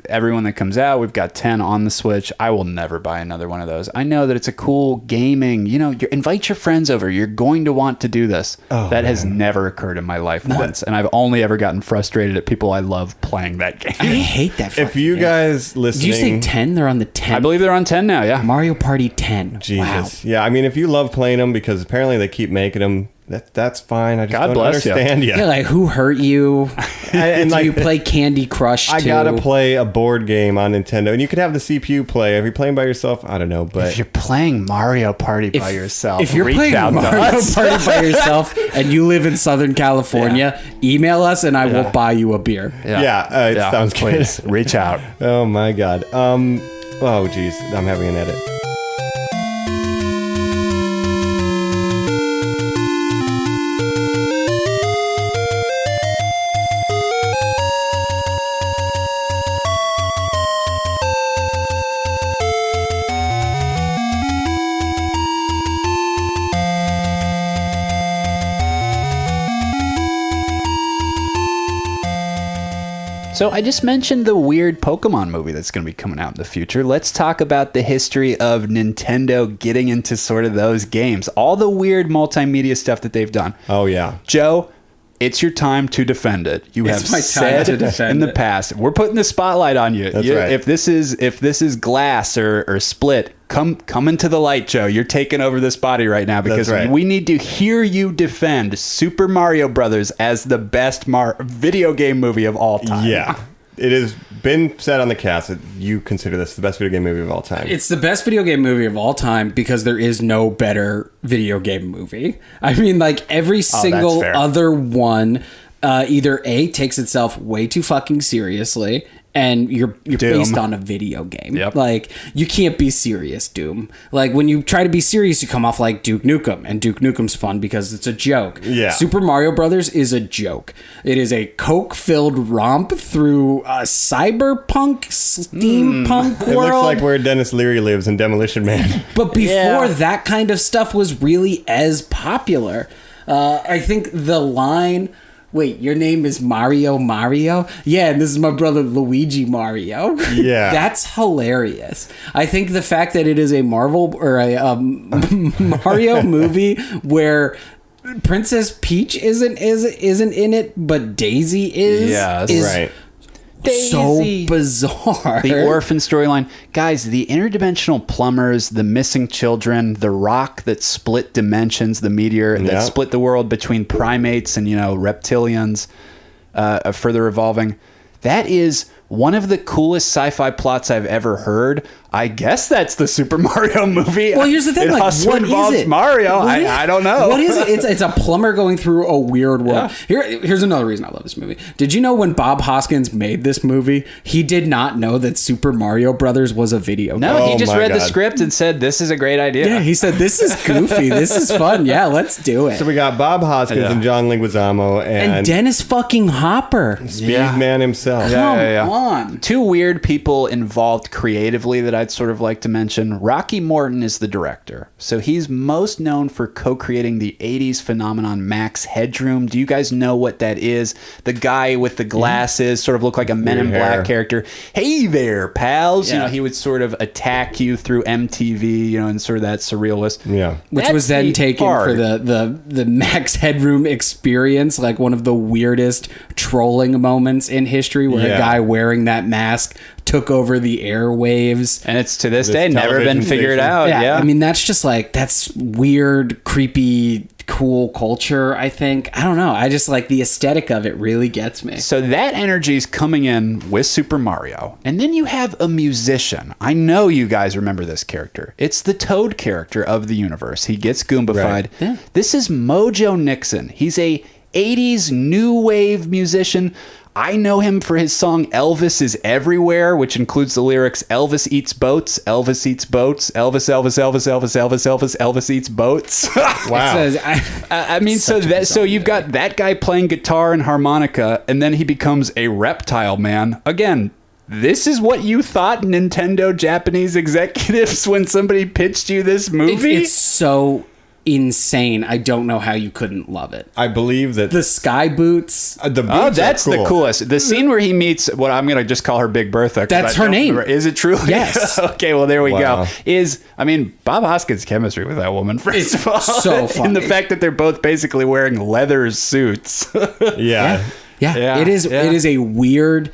everyone that comes out, we've got 10 on the Switch. I will never buy another one of those. I know that it's a cool gaming, invite your friends over. You're going to want to do this. That has never occurred in my life once. And I've only ever gotten frustrated at people I love playing that game. I hate that. If you guys listening... Did you say 10? They're on the 10. I believe they're on 10 now, yeah. Mario Party 10. Jesus. Wow. Yeah, I mean, if you love playing them, because apparently they keep making them, that's fine. I just God don't bless you. understand you. Yeah, like who hurt you? And Do like, you play Candy Crush I too? gotta play a board game on Nintendo, and you could have the CPU play. If you're playing by yourself, I don't know, but If you're playing Mario Party by yourself, If you're reach playing out to Mario us. Party by yourself and you live in Southern California, email us and I will buy you a beer. it sounds good. Please, reach out. Oh my god. Oh geez, I'm having an edit. So I just mentioned the weird Pokemon movie that's going to be coming out in the future. Let's talk about the history of Nintendo getting into sort of those games. All the weird multimedia stuff that they've done. Oh yeah. Joe, it's your time to defend it. You It's have my time said to defend in the it. past. We're putting the spotlight on you. That's right. If this is Glass or Split, come into the light, Joe. You're taking over this body right now because That's right. we need to hear you defend Super Mario Brothers as the best video game movie of all time. Yeah. It has been said on the cast that you consider this the best video game movie of all time. It's the best video game movie of all time because there is no better video game movie. I mean, like every single fair. other one, either A, takes itself way too fucking seriously, and you're Doom. based on a video game. Yep. Like, you can't be serious, Doom. Like, when you try to be serious, you come off like Duke Nukem, and Duke Nukem's fun because it's a joke. Yeah. Super Mario Brothers is a joke. It is a coke-filled romp through a cyberpunk, steampunk It world. looks like where Dennis Leary lives in Demolition Man. But before Yeah. that kind of stuff was really as popular, I think the line, wait, your name is Mario? Yeah, and this is my brother Luigi Mario. Yeah. That's hilarious. I think the fact that it is a Marvel or a Mario movie where Princess Peach isn't in it, but Daisy is. Yes. is Right. so Daisy. bizarre. The orphan storyline. Guys, the interdimensional plumbers, the missing children, the rock that split dimensions, the meteor Yeah. that split the world between primates and, reptilians, further evolving. That is one of the coolest sci-fi plots I've ever heard. I guess that's the Super Mario movie. Well, here's the thing. It Like, also what involves is it? Mario. What is- I don't know. What is it? It's a plumber going through a weird world. Here's another reason I love this movie. Did you know when Bob Hoskins made this movie, he did not know that Super Mario Brothers was a video game? No, he Oh just my read the God. script and said, "This is a great idea." Yeah, he said, this is goofy. This is fun. Yeah, let's do it. So we got Bob Hoskins Yeah. and John Leguizamo and and, Dennis fucking Hopper. Speed Man himself. Come on. Two weird people involved creatively that I'd sort of like to mention. Rocky Morton is the director. So he's most known for co-creating the 80s phenomenon Max Headroom. Do you guys know what that is? The guy with the glasses, sort of look like a Men in Weird hair. Black character. Hey there, pals. Yeah. He would sort of attack you through MTV, and sort of that surrealist. Yeah. Which That's was then the taken art. for the Max Headroom experience, like one of the weirdest trolling moments in history, where Yeah. a guy wearing that mask took over the airwaves. And it's to this This day never been television figured station. out. Yeah. I mean, that's just like, that's weird, creepy, cool culture, I think. I don't know. I just like the aesthetic of it really gets me. So that energy is coming in with Super Mario. And then you have a musician. I know you guys remember this character. It's the Toad character of the universe. He gets Goombified. Right. Yeah. This is Mojo Nixon. He's a 80s new wave musician. I know him for his song Elvis is Everywhere, which includes the lyrics Elvis eats boats, Elvis eats boats, Elvis, Elvis, Elvis, Elvis, Elvis, Elvis, Elvis eats boats. Wow. Says, I mean, so Such a that bizarre you've got that guy playing guitar and harmonica, and then he becomes a reptile man. Again, This is what you thought, Nintendo Japanese executives, when somebody pitched you this movie? It's so insane. I don't know how you couldn't love it. I believe that The sky boots. the boots Oh, that's are cool. the coolest. The scene where he meets what I'm going to just call her Big Bertha. 'cause That's I her don't name. remember. Is it truly? Yes. Okay, well, there we Wow. go. Bob Hoskins' chemistry with that woman, first It's of all. so And the funny. fact that they're both basically wearing leather suits. Yeah. Yeah. It is a weird.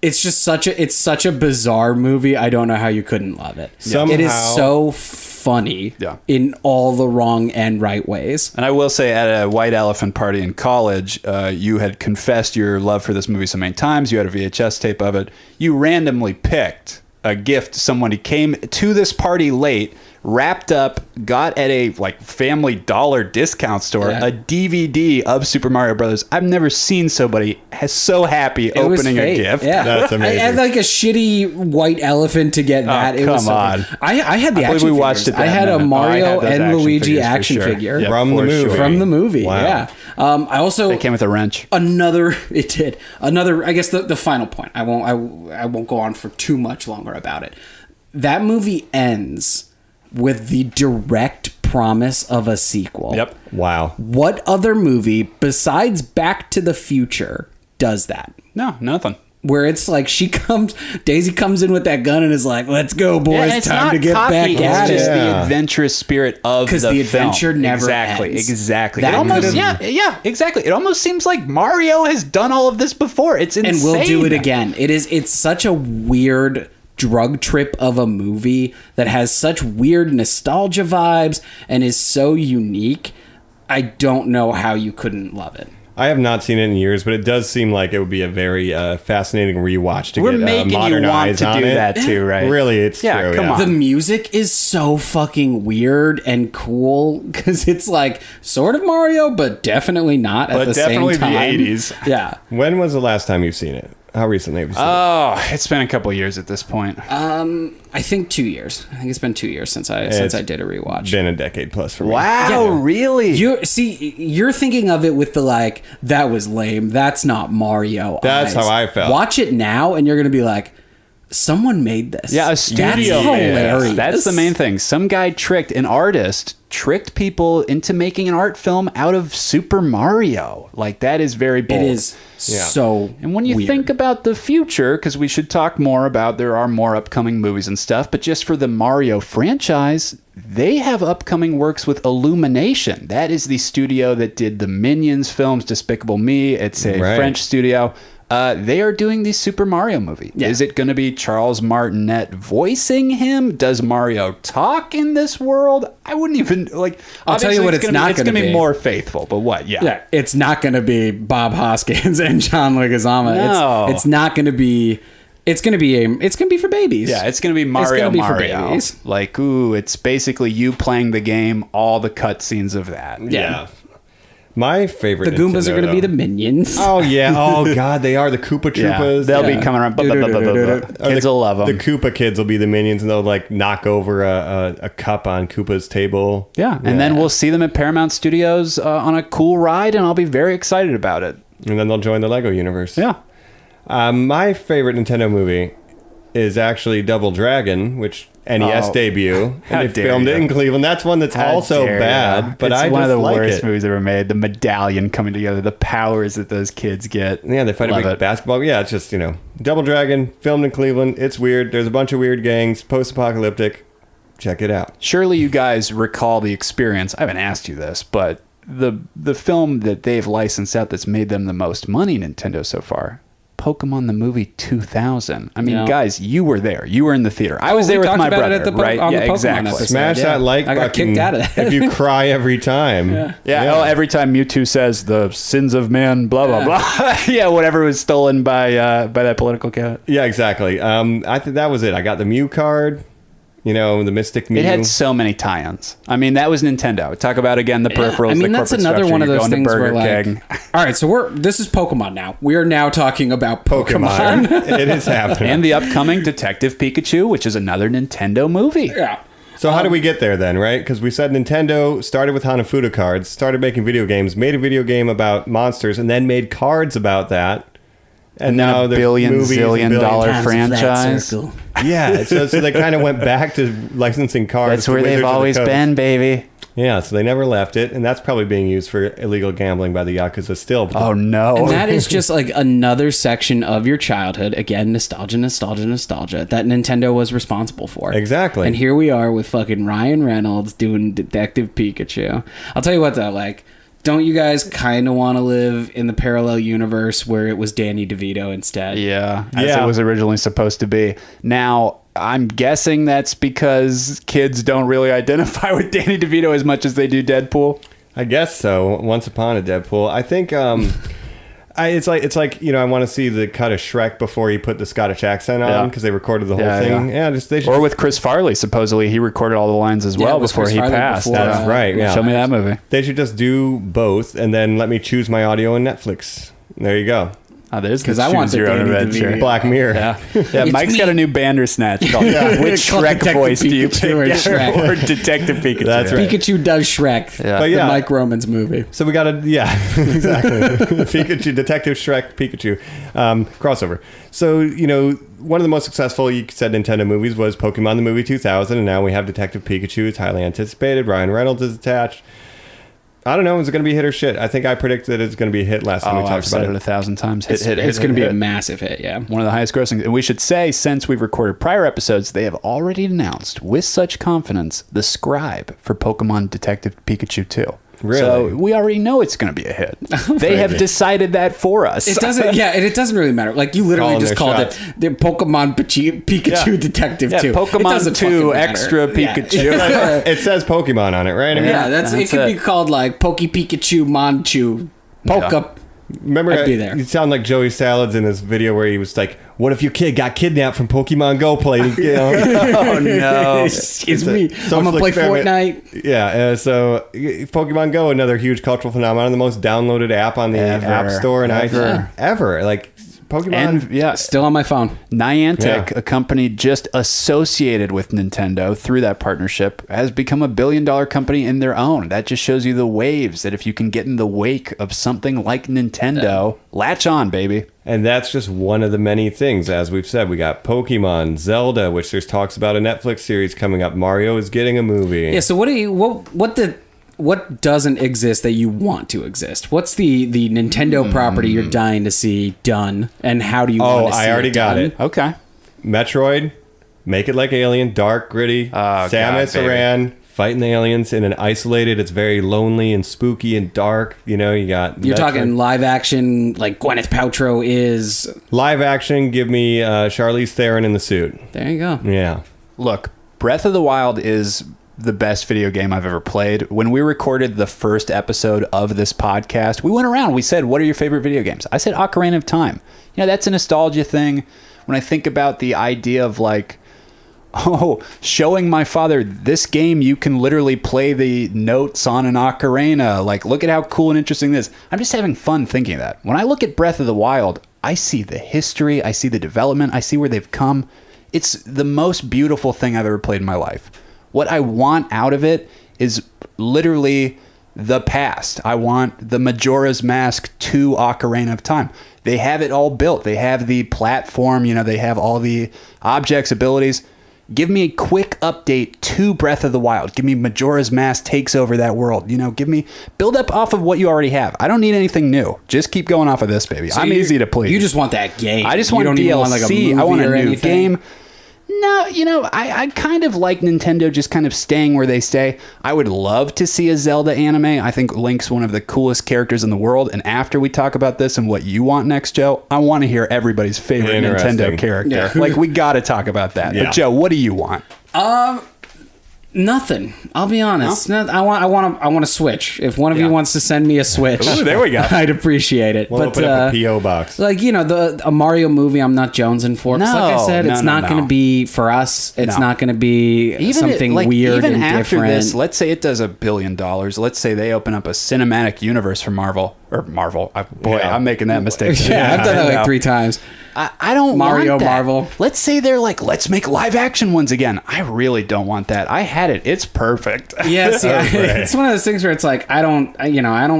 It's just such a bizarre movie. I don't know how you couldn't love it. Somehow- It is so funny Yeah. in all the wrong and right ways. And I will say, at a White Elephant party in college, you had confessed your love for this movie so many times. You had a VHS tape of it. You randomly picked a gift. Somebody came to this party late, wrapped up, got at a Family Dollar discount store Yeah. a DVD of Super Mario Brothers. I've never seen somebody so happy It was opening a fake. gift. Yeah. That's amazing. I had like a shitty white elephant to get that. It was come so- on. I had the I believe action we watched figures. it I that had a minute. Mario I had those and action Luigi figures for action sure. figure Yeah, From the for movie. sure. from the movie. Wow. Yeah. I also It came with a wrench. another. It did another. I guess the final point. I won't go on for too much longer about it. That movie ends with the direct promise of a sequel. Yep. Wow. What other movie besides Back to the Future does that? No, nothing. Where it's like Daisy comes in with that gun and is like, "Let's go, boys! Yeah, it's Time not to get cocky. back It's at just it." the Yeah. adventurous spirit of the 'Cause the adventure film. never exactly, ends. Exactly. That It almost, could've- yeah, exactly. It almost seems like Mario has done all of this before. It's insane. And we'll do it again. It's such a weird drug trip of a movie that has such weird nostalgia vibes and is so unique. I don't know how you couldn't love it. I have not seen it in years, but it does seem like it would be a very fascinating rewatch to We're get making you modern want eyes to on do it. that too, right? Really, it's Yeah, true. come yeah. on. The music is so fucking weird and cool because it's like sort of Mario, but definitely not at But the definitely same the time. 80s. Yeah. When was the last time you've seen it? How recently have you seen it? Oh, it's been a couple of years at this point. I think 2 years. I think it's been 2 years since I did a rewatch. Been a decade plus for me. Wow, really? You're thinking of it with the like, that was lame. That's not Mario. That's eyes. how I felt. Watch it now, and you're gonna be like, someone made this. Yeah, a studio That's made it. hilarious. That's the main thing. Some guy an artist tricked people into making an art film out of Super Mario. Like, that is very bold. It is so. And when you weird. think about the future, because we should talk more about, there are more upcoming movies and stuff, but just for the Mario franchise, they have upcoming works with Illumination. That is the studio that did the Minions films, Despicable Me. It's a Right. French studio. They are doing the Super Mario movie. Yeah. Is it going to be Charles Martinet voicing him? Does Mario talk in this world? I wouldn't even like. I'll tell you obviously what it's not It's gonna going to be. be more faithful, but what? Yeah, it's not going to be Bob Hoskins and John Leguizamo. No. It's not going to be. It's going to be for babies. Yeah, it's going to be Mario gonna be for Mario. babies. Like, ooh, it's basically you playing the game, all the cutscenes of that. Yeah. My favorite. The Goombas Nintendo, are going to be though. the minions. Oh yeah. Oh god, they are the Koopa Yeah, Troopas. they'll Yeah. be coming around. Or Kids will love them. The Koopa kids will be the minions, and they'll like knock over a cup on Koopa's table. Yeah, and then we'll see them at Paramount Studios on a cool ride, and I'll be very excited about it. And then they'll join the Lego universe. Yeah. My favorite Nintendo movie is actually Double Dragon, which NES Oh. debut. How And they dare filmed you. it in Cleveland. That's one that's How also dare bad, ya. but it's I one just of the like worst it. movies ever made. The medallion coming together, the powers that those kids get. Yeah, they fight a Love big it. basketball. Yeah, it's just, Double Dragon, filmed in Cleveland. It's weird. There's a bunch of weird gangs, post-apocalyptic. Check it out. Surely you guys recall the experience. I haven't asked you this, but the film that they've licensed out that's made them the most money, Nintendo, so far, Pokemon the movie 2000. I mean, Yeah. guys, you were there. You were in the theater. I was we there with talked my about it brother, at the right? on the Yeah, Pokemon exactly. episode. Smash Yeah. that like I got button kicked out of that. if you cry every time. Yeah. Oh, every time Mewtwo says the sins of man, blah blah blah. Yeah, whatever was stolen by that political cat. Yeah, exactly. I think that was it. I got the Mew card. The Mystic Mew. It had so many tie-ins. I mean, that was Nintendo. Talk about again the peripherals. I mean, the that's corporate another structure. one of You're those going to things Burger where, like, King. all right, so this is Pokemon now. We are now talking about Pokemon. It is happening. And the upcoming Detective Pikachu, which is another Nintendo movie. Yeah. So how did we get there then, right? Because we said Nintendo started with Hanafuda cards, started making video games, made a video game about monsters, and then made cards about that. And now there's billion movies and zillion billions. dollar Times a flat franchise. circle. Yeah, so they kind of went back to licensing cars. That's to where Wizards they've of the always Coast. been, baby. Yeah, so they never left it, and that's probably being used for illegal gambling by the Yakuza still. Oh no. And that is just like another section of your childhood. Again, nostalgia that Nintendo was responsible for. Exactly. And here we are with fucking Ryan Reynolds doing Detective Pikachu. I'll tell you what though, like, don't you guys kind of want to live in the parallel universe where it was Danny DeVito instead? Yeah, as Yeah. it was originally supposed to be. Now, I'm guessing that's because kids don't really identify with Danny DeVito as much as they do Deadpool. I guess so. Once upon a Deadpool, I think. It's like I want to see the cut of Shrek before he put the Scottish accent on Yeah. because they recorded the whole Yeah, thing. yeah. They should Or with Chris Farley, supposedly he recorded all the lines as Yeah, well it was before Chris he Farley passed. before, That's right. Yeah. Show me that movie. They should just do both and then let me choose my audio on Netflix. There you go. Oh, there's 'Cause the I want choose the your own Danny adventure. DeVito. Black Mirror. Yeah, It's Mike's got me. a new Bandersnatch called Which Called Shrek Detective voice do you Pikachu pick? or Yeah, Shrek. or Detective Pikachu. That's right. Pikachu does Shrek. Yeah. But The yeah. Mike Romans movie. So we got to, exactly. Pikachu, Detective Shrek, Pikachu crossover. So, one of the most successful, you said, Nintendo movies was Pokemon the movie 2000, and now we have Detective Pikachu. It's highly anticipated. Ryan Reynolds is attached. I don't know. Is it going to be a hit or shit? I think I predicted it's going to be a hit last time we Oh, talked I've said about it it. 1,000 times. It's going to be a massive hit, yeah. One of the highest grossing. And we should say, since we've recorded prior episodes, they have already announced with such confidence the scribe for Pokemon Detective Pikachu 2. Really? So we already know it's going to be a hit. They have decided that for us. It doesn't, yeah, and it doesn't really matter. Like, you literally Calling just their called shots. it the Pokemon Pikachu Yeah. Detective Yeah, 2. It Pokemon doesn't 2 fucking matter. Extra Pikachu. It says Pokemon on it, right? I mean, Yeah, it that's could it. be called like Poke Pikachu Manchu. Poke. remember, I'd be there. You sound like Joey Salads in his video where he was like, what if your kid got kidnapped from Pokemon Go play? Oh, no. It's me. I'm social going to play experiment. Fortnite. Yeah, so Pokemon Go, another huge cultural phenomenon, the most downloaded app on the Ever. App Store and Ever. iPhone ever. Like Pokemon. And yeah, Still on my phone. Niantic, Yeah. a company just associated with Nintendo through that partnership, has become a billion-dollar company in their own. That just shows you the waves that if you can get in the wake of something like Nintendo, latch on, baby. And that's just one of the many things. As we've said, we got Pokemon, Zelda, which there's talks about a Netflix series coming up. Mario is getting a movie. Yeah, so what doesn't exist that you want to exist? What's the Nintendo property you're dying to see done, and how do you Oh, want to see I already got done? it. Okay. Metroid, make it like Alien, dark, gritty. Oh, Samus God, baby. Aran fighting the aliens in an isolated. It's very lonely and spooky and dark. You got. You're Metroid. talking live action, like Gwyneth Paltrow is... live action. Give me Charlize Theron in the suit. There you go. Yeah. Look, Breath of the Wild is the best video game I've ever played. When we recorded the first episode of this podcast, we went around. We said, what are your favorite video games? I said Ocarina of Time. That's a nostalgia thing. When I think about the idea of like, showing my father this game, you can literally play the notes on an ocarina. Like, look at how cool and interesting this is. I'm just having fun thinking of that. When I look at Breath of the Wild, I see the history, I see the development, I see where they've come. It's the most beautiful thing I've ever played in my life. What I want out of it is literally the past. I want the Majora's Mask 2 Ocarina of Time. They have it all built. They have the platform, they have all the objects, abilities. Give me a quick update to Breath of the Wild. Give me Majora's Mask takes over that world. Build up off of what you already have. I don't need anything new. Just keep going off of this, baby. So I'm easy to please. You just want that game. I just You want don't DLC. even want, like, a movie I want a or new anything? game. No, I kind of like Nintendo just kind of staying where they stay. I would love to see a Zelda anime. I think Link's one of the coolest characters in the world. And after we talk about this and what you want next, Joe, I want to hear everybody's favorite Interesting. Nintendo character. Yeah. Like, we got to talk about that. Yeah. But Joe, what do you want? Nothing. I'll be honest. I want to switch. If one of you wants to send me a Switch, Ooh, there we go. I'd appreciate it. We'll but open up a PO box. like a Mario movie, I'm not jonesing for. 'Cause like I No, said, no, it's no, not no. going to be for us. It's No. not going to be something weird even and after different. this, let's say it does $1 billion. Let's say they open up a cinematic universe for Marvel. Yeah. I'm making that mistake. yeah, I've done that I like know. 3 times. I don't Mario want that. Marvel. Let's say they're like, let's make live action ones again. I really don't want that. I had it. It's perfect. Yes, yeah. It's one of those things where it's like, I don't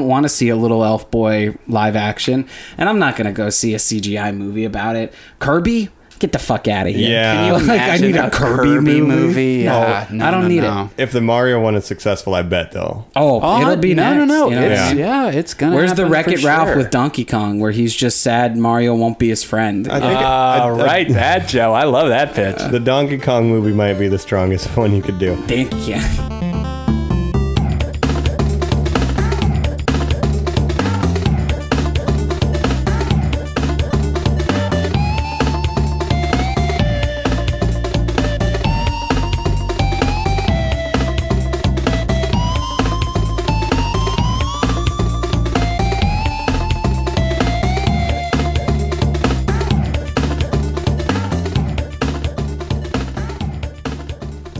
want to see a little elf boy live action, and I'm not going to go see a CGI movie about it. Kirby? Get the fuck out of here. Yeah. Can you Like, I imagine need a Kirby movie? No, I don't need it. If the Mario one is successful, I bet they'll. Oh, it'll be next. No. You know? It's gonna. Where's the happen Wreck-It for Ralph sure. with Donkey Kong, where he's just sad Mario won't be his friend? I think Right, that Joe. I love that pitch. the Donkey Kong movie might be the strongest one you could do. Thank you.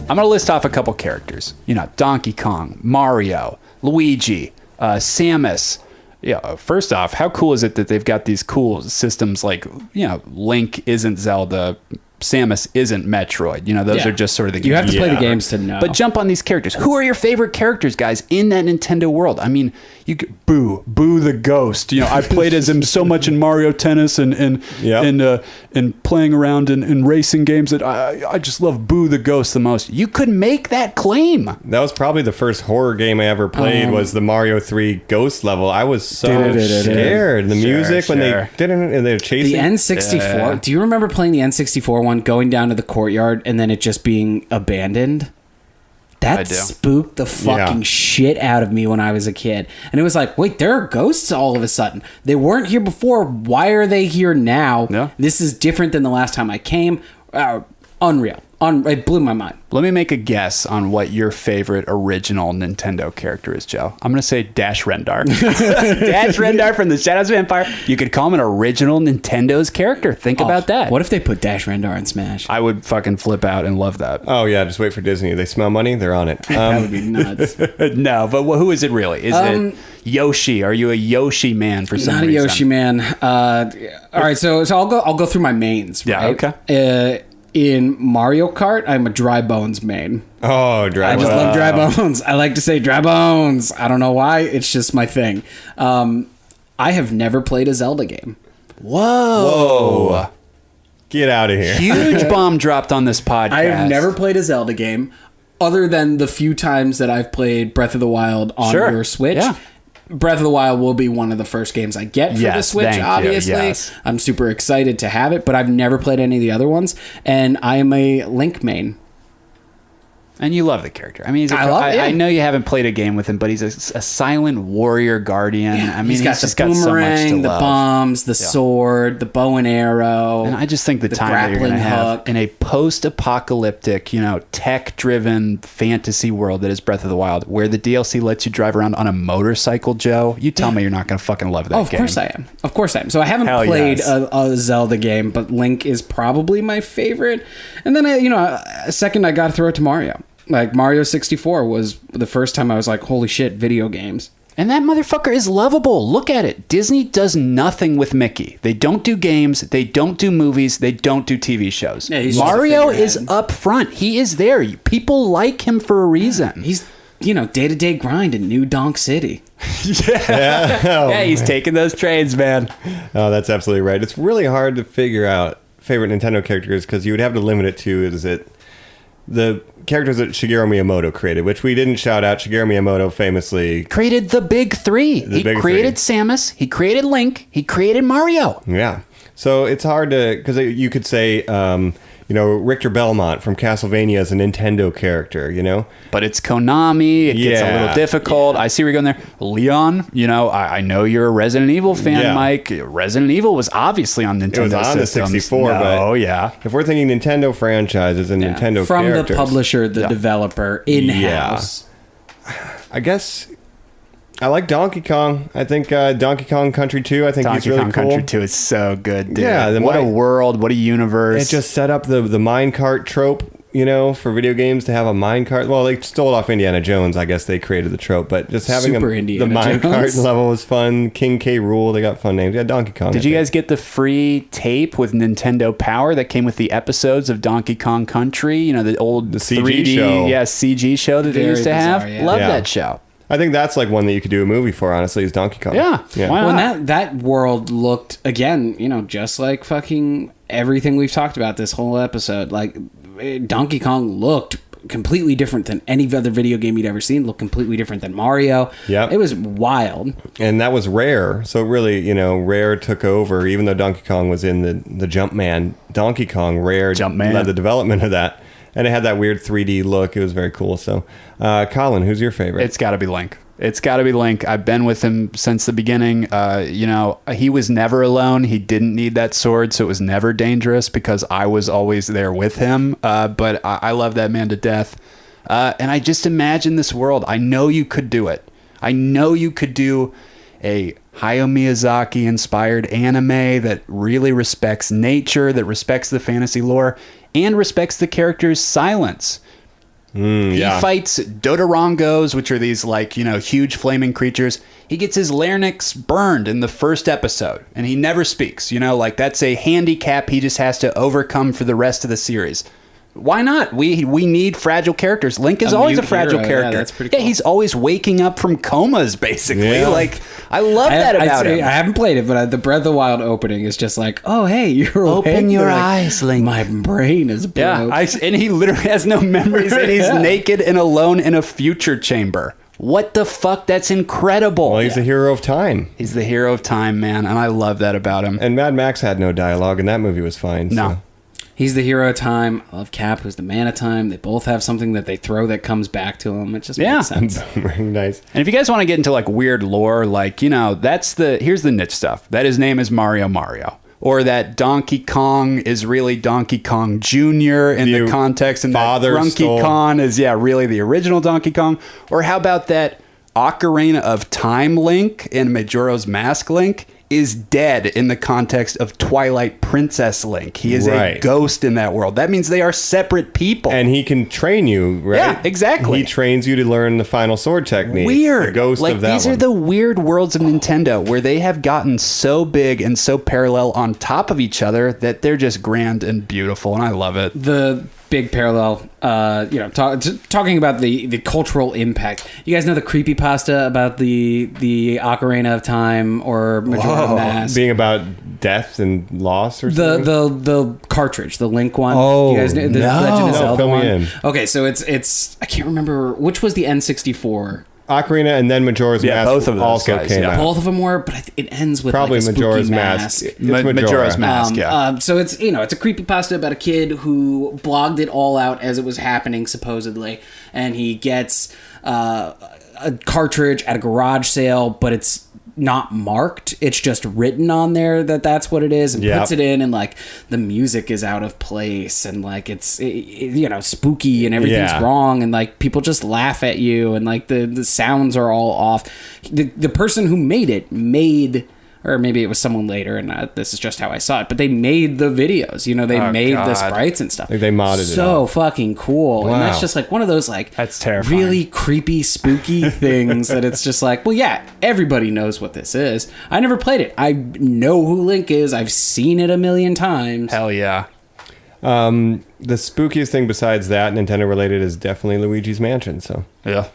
I'm going to list off a couple characters. You know, Donkey Kong, Mario, Luigi, Samus. Yeah, first off, how cool is it that they've got these cool systems like, you know, Link isn't Zelda, Samus isn't Metroid. You know, those Yeah. are just sort of the You have to play the Yeah. games to know. But jump on these characters. Who are your favorite characters, guys, in that Nintendo world? I mean, you could, Boo the Ghost. You know, I played as him so much in Mario Tennis and playing around in racing games that I just love Boo the Ghost the most. You could make that claim. That was probably the first horror game I ever played. Was the Mario 3 Ghost level. I was so scared. The music when they didn't and they're chasing the N64. Do you remember playing the N64 one, going down to the courtyard and then it just being abandoned? I That do. spooked the fucking shit out of me when I was a kid. And it was like, wait, there are ghosts all of a sudden. They weren't here before. Why are they here now? Yeah. This is different than the last time I came. Unreal. It blew my mind. Let me make a guess on what your favorite original Nintendo character is, Joe. I'm going to say Dash Rendar. Dash Rendar from the Shadows of Empire. You could call him an original Nintendo's character. Think about that. What if they put Dash Rendar in Smash? I would fucking flip out and love that. Oh yeah, just wait for Disney. They smell money, they're on it. That would be nuts. No, but who is it really? Is it Yoshi? Are you a Yoshi man for some Not reason? a Yoshi man. All right, so I'll go through my mains. Yeah, right? okay. In Mario Kart, I'm a Dry Bones main. Oh, dry. I just love Dry Bones. I like to say Dry Bones. I don't know why. It's just my thing. I have never played a Zelda game. Whoa. Get out of here. Huge bomb dropped on this podcast. I have never played a Zelda game, other than the few times that I've played Breath of the Wild on Sure. your Switch. Yeah. Breath of the Wild will be one of the first games I get for the Yes, Switch, thank you, obviously. yes. I'm super excited to have it, but I've never played any of the other ones, and I am a Link main. And you love the character. I mean, I know you haven't played a game with him, but he's a silent warrior guardian. I mean, he's got just the got so much to boomerang, the love. bombs, the sword, the bow and arrow. And I just think the time that you're going to grappling have hook. in a post-apocalyptic, you know, tech-driven fantasy world that is Breath of the Wild, where the DLC lets you drive around on a motorcycle, Joe. You tell me you're not going to fucking love that game. Oh, of course I am. Of course I am. So I haven't Hell played yes. a Zelda game, but Link is probably my favorite. And then, second, I got to throw it to Mario. Like, Mario 64 was the first time I was like, holy shit, video games. And that motherfucker is lovable. Look at it. Disney does nothing with Mickey. They don't do games. They don't do movies. They don't do TV shows. Yeah, he's just a Mario figurehead. is up front. He is there. People like him for a reason. He's, day-to-day grind in New Donk City. Yeah, he's taking those trades, man. Oh, that's absolutely right. It's really hard to figure out favorite Nintendo characters because you would have to limit it to the characters that Shigeru Miyamoto created, which we didn't shout out. Shigeru Miyamoto famously Created the big three. He big created three. Samus. He created Link. He created Mario. Yeah. So it's hard to, because you could say, Richter Belmont from Castlevania is a Nintendo character, But it's Konami. It gets a Yeah. little difficult. I see where you're going there. Leon, I know you're a Resident Evil fan, Yeah. Mike. Resident Evil was obviously on Nintendo It was on the systems. 64, but Oh, yeah. if we're thinking Nintendo franchises and Nintendo From characters, the publisher, the Yeah. developer, in-house. I guess I like Donkey Kong. I think Donkey Kong Country 2, I think he's Donkey really Kong cool. Country 2 is so good, dude. Yeah, what a world. What a universe. It just set up the minecart trope for video games to have a minecart. Well, they stole it off Indiana Jones. I guess they created the trope, but just having Super the Indiana minecart Jones. level was fun. King K. Rool, they got fun names. Yeah, Donkey Kong. Did you guys get the free tape with Nintendo Power that came with the episodes of Donkey Kong Country? The old The CG 3D, show. CG show that they Very used to bizarre, have. yeah. Love Yeah. that show. I think that's like one that you could do a movie for, honestly, is Donkey Kong. Yeah. Why Well, not? and that world looked, again, just like fucking everything we've talked about this whole episode. Like, Donkey Kong looked completely different than any other video game you'd ever seen. Looked completely different than Mario. Yep. It was wild. And that was Rare. So really, Rare took over, even though Donkey Kong was in the Jumpman. Donkey Kong, Rare Jumpman. led the development of that. And it had that weird 3D look. It was very cool. So, Colin, who's your favorite? It's got to be Link. It's got to be Link. I've been with him since the beginning. He was never alone. He didn't need that sword, so it was never dangerous because I was always there with him. But I love that man to death. And I just imagine this world. I know you could do it. I know you could do a Hayao Miyazaki-inspired anime that really respects nature, that respects the fantasy lore, and respects the character's silence. He fights Dodorongos, which are these huge flaming creatures. He gets his larynx burned in the first episode, and he never speaks. That's a handicap he just has to overcome for the rest of the series. Why not? We need fragile characters. Link is always a mute fragile hero, character. yeah, that's pretty cool. He's always waking up from comas, basically. Yeah. I love that about him. I haven't played it, but the Breath of the Wild opening is just like, oh, hey, you're Open awake. your You're like, eyes, Link. My brain is broke. Yeah, and he literally has no memories, and he's naked and alone in a future chamber. What the fuck? That's incredible. Well, he's the hero of time. He's the hero of time, man, and I love that about him. And Mad Max had no dialogue, and that movie was fine. No. So. He's the hero of time. I love Cap, who's the man of time. They both have something that they throw that comes back to them. It just makes sense. Very nice. And if you guys want to get into weird lore, here's the niche stuff. That his name is Mario. Or that Donkey Kong is really Donkey Kong Jr. in the context, and that father Donkey stole- Kong is really the original Donkey Kong. Or how about that Ocarina of Time Link and Majora's Mask Link is dead in the context of Twilight Princess Link. He is a Right. ghost in that world. That means they are separate people. And he can train you, right? Yeah, exactly. He trains you to learn the final sword technique. Weird. The ghost of that these one. are the weird worlds of Nintendo where they have gotten so big and so parallel on top of each other that they're just grand and beautiful, and I love it. The big parallel, talking about the cultural impact. You guys know the creepypasta about the Ocarina of Time or Majora's Mask? Being about death and loss or something? The cartridge, the Link one. Oh, You guys know the no. Legend of No, Zelda fill me one? in. Okay, so it's I can't remember which was the N64. Ocarina and then Majora's Mask both of those also guys, came yeah. out. Both of them were, but it ends with Probably like a Majora's spooky Mask. mask. It's Majora. Majora's Mask, yeah. So it's it's a creepypasta about a kid who blogged it all out as it was happening, supposedly, and he gets a cartridge at a garage sale, but it's not marked. It's just written on there that that's what it is, and Yep. puts it in, and like the music is out of place, and like it's spooky, and everything's Yeah. wrong, and like people just laugh at you, and like the sounds are all off. The person who made it or maybe it was someone later, and this is just how I saw it, but they made the videos. They made the God. sprites and stuff. Like they modded it so all. fucking cool. And that's Wow. just like one of those like That's terrifying. really creepy, spooky things that it's just like, well, yeah, everybody knows what this is. I never played it. I know who Link is. I've seen it a million times. Hell yeah. The spookiest thing besides that, Nintendo related, is definitely Luigi's Mansion. So Yeah.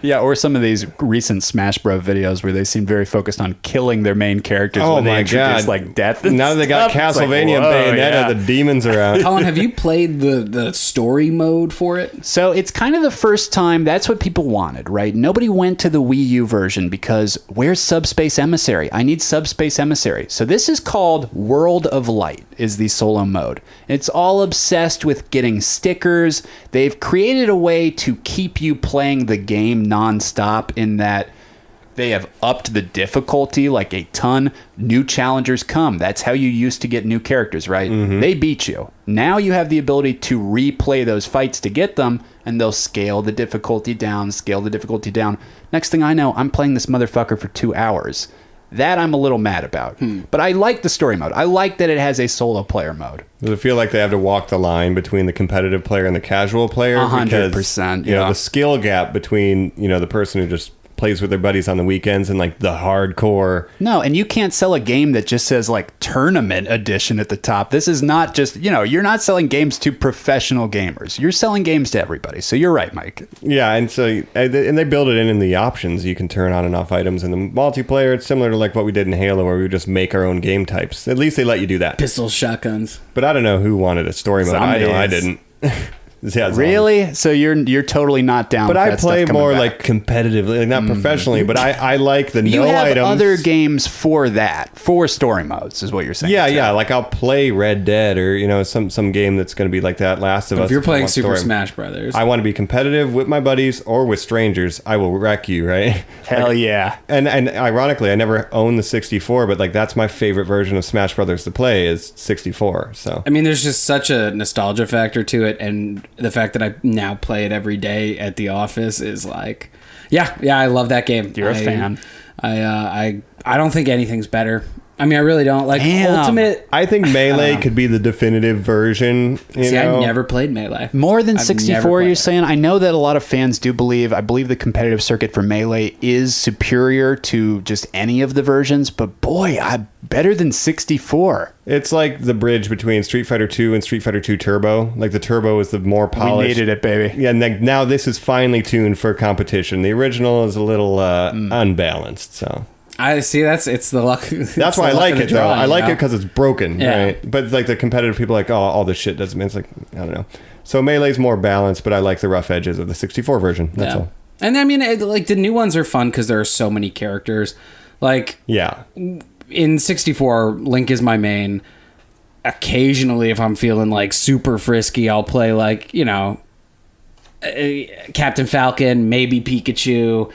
Yeah, or some of these recent Smash Bros. Videos where they seem very focused on killing their main characters Oh when they my introduce God. death. And now that they got stuff. It's like, Castlevania and whoa, Bayonetta, yeah. the demons are out. Colin, have you played the story mode for it? So it's kind of the first time, that's what people wanted, right? Nobody went to the Wii U version because where's Subspace Emissary? I need Subspace Emissary. So this is called World of Light, is the solo mode. It's all obsessed with getting stickers. They've created a way to keep you playing the game non-stop in that they have upped the difficulty like a ton. New challengers come. That's how you used to get new characters, right? They beat you. Now you have the ability to replay those fights to get them, and they'll scale the difficulty down, scale the difficulty down. Next thing I know, I'm playing this motherfucker for 2 hours. That I'm a little mad about. But I like the story mode. I like that it has a solo player mode. Does it feel like they have to walk the line between the competitive player and the casual player? 100%. You know, the skill gap between, you know, the person who just plays with their buddies on the weekends and like the hardcore. No, and you can't sell a game that just says like tournament edition at the top. This is not just, you know, you're not selling games to professional gamers. You're selling games to everybody. So you're right, Mike. Yeah, and so and they build it in the options. You can turn on and off items in the multiplayer. It's similar to like what we did in Halo, where we would just make our own game types. At least they let you do that. Pistols, shotguns. But I don't know who wanted a story mode. I know I didn't. Yeah, really? So you're totally not down. But with I that play stuff coming more back. like competitively, like not professionally. But I like the You no have items. other games for that, for story modes, is what you're saying. Yeah, too. yeah. Like I'll play Red Dead or you know some game that's going to be like that. Last of Us. If you're playing I want Super story. Smash Brothers, I want to be competitive with my buddies or with strangers. I will wreck you, right? Hell yeah. And ironically, I never owned the 64, but like that's my favorite version of Smash Brothers to play is 64. So I mean, there's just such a nostalgia factor to it, and the fact that I now play it every day at the office is like, yeah, I love that game. You're a fan. I don't think anything's better. I mean, I really don't. Like Damn. Ultimate. I think Melee could be the definitive version. You See, know? I never played Melee. More than I've never 64, played you're it. saying? I know that a lot of fans do believe, I believe the competitive circuit for Melee is superior to just any of the versions, but boy, better than 64. It's like the bridge between Street Fighter 2 and Street Fighter 2 Turbo. Like the Turbo is the more polished. We needed it, baby. Yeah, and like now this is finely tuned for competition. The original is a little unbalanced, so. I see. It's the luck. That's why I like it, though. I like it because it's broken, Yeah. right? But like the competitive people are like, oh, all this shit doesn't mean it's like, I don't know. So Melee's more balanced, but I like the rough edges of the 64 version. That's all. And I mean, like the new ones are fun because there are so many characters. Like Yeah. in 64, Link is my main. Occasionally, if I'm feeling like super frisky, I'll play like, you know, Captain Falcon, maybe Pikachu,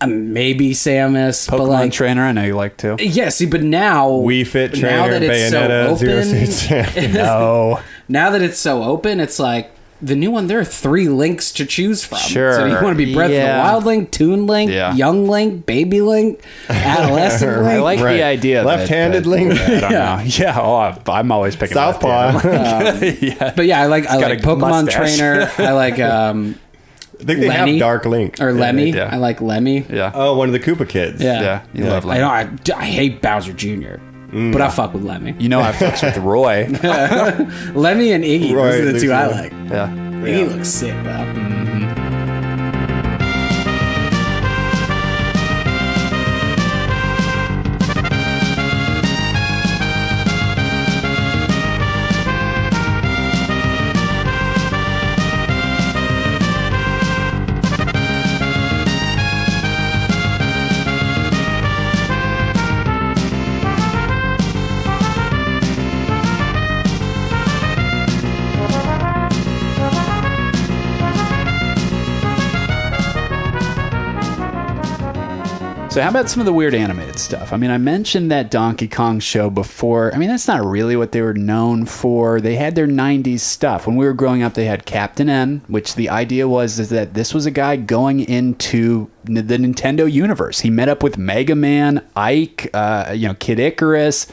maybe Samus. Pokemon but like, Trainer, I know you like to. yeah, see, but now Wii Fit now Trainer, that it's Bayonetta, so Zero open, Suit Sam. No. now that it's so open, it's like the new one. There are 3 Links to choose from. Sure. So you want to be Breath of the Yeah. Wild Link, Toon Link, Yeah. Young Link, Baby Link, Adolescent Link. I like Right. the idea. Left-handed Link. I don't know. Yeah, I'm always picking Southpaw. left-handed. Yeah. But yeah, I like got a Pokemon mustache. Trainer. I like I think they Lemmy. have Dark Link. or Lemmy. do. I like Lemmy. Yeah. Oh, one of the Koopa kids. Yeah. Yeah, you love I Lemmy. know. I hate Bowser Jr. But I fuck with Lemmy. You know I fucks with Roy. Lemmy and Iggy. Roy, Those are the 2 I Lucy. like. Yeah. Iggy looks sick though. So how about some of the weird animated stuff? I mean, I mentioned that Donkey Kong show before. I mean, that's not really what they were known for. They had their 90s stuff. When we were growing up, they had Captain N, which the idea was is that this was a guy going into the Nintendo universe. He met up with Mega Man, Ike, Kid Icarus,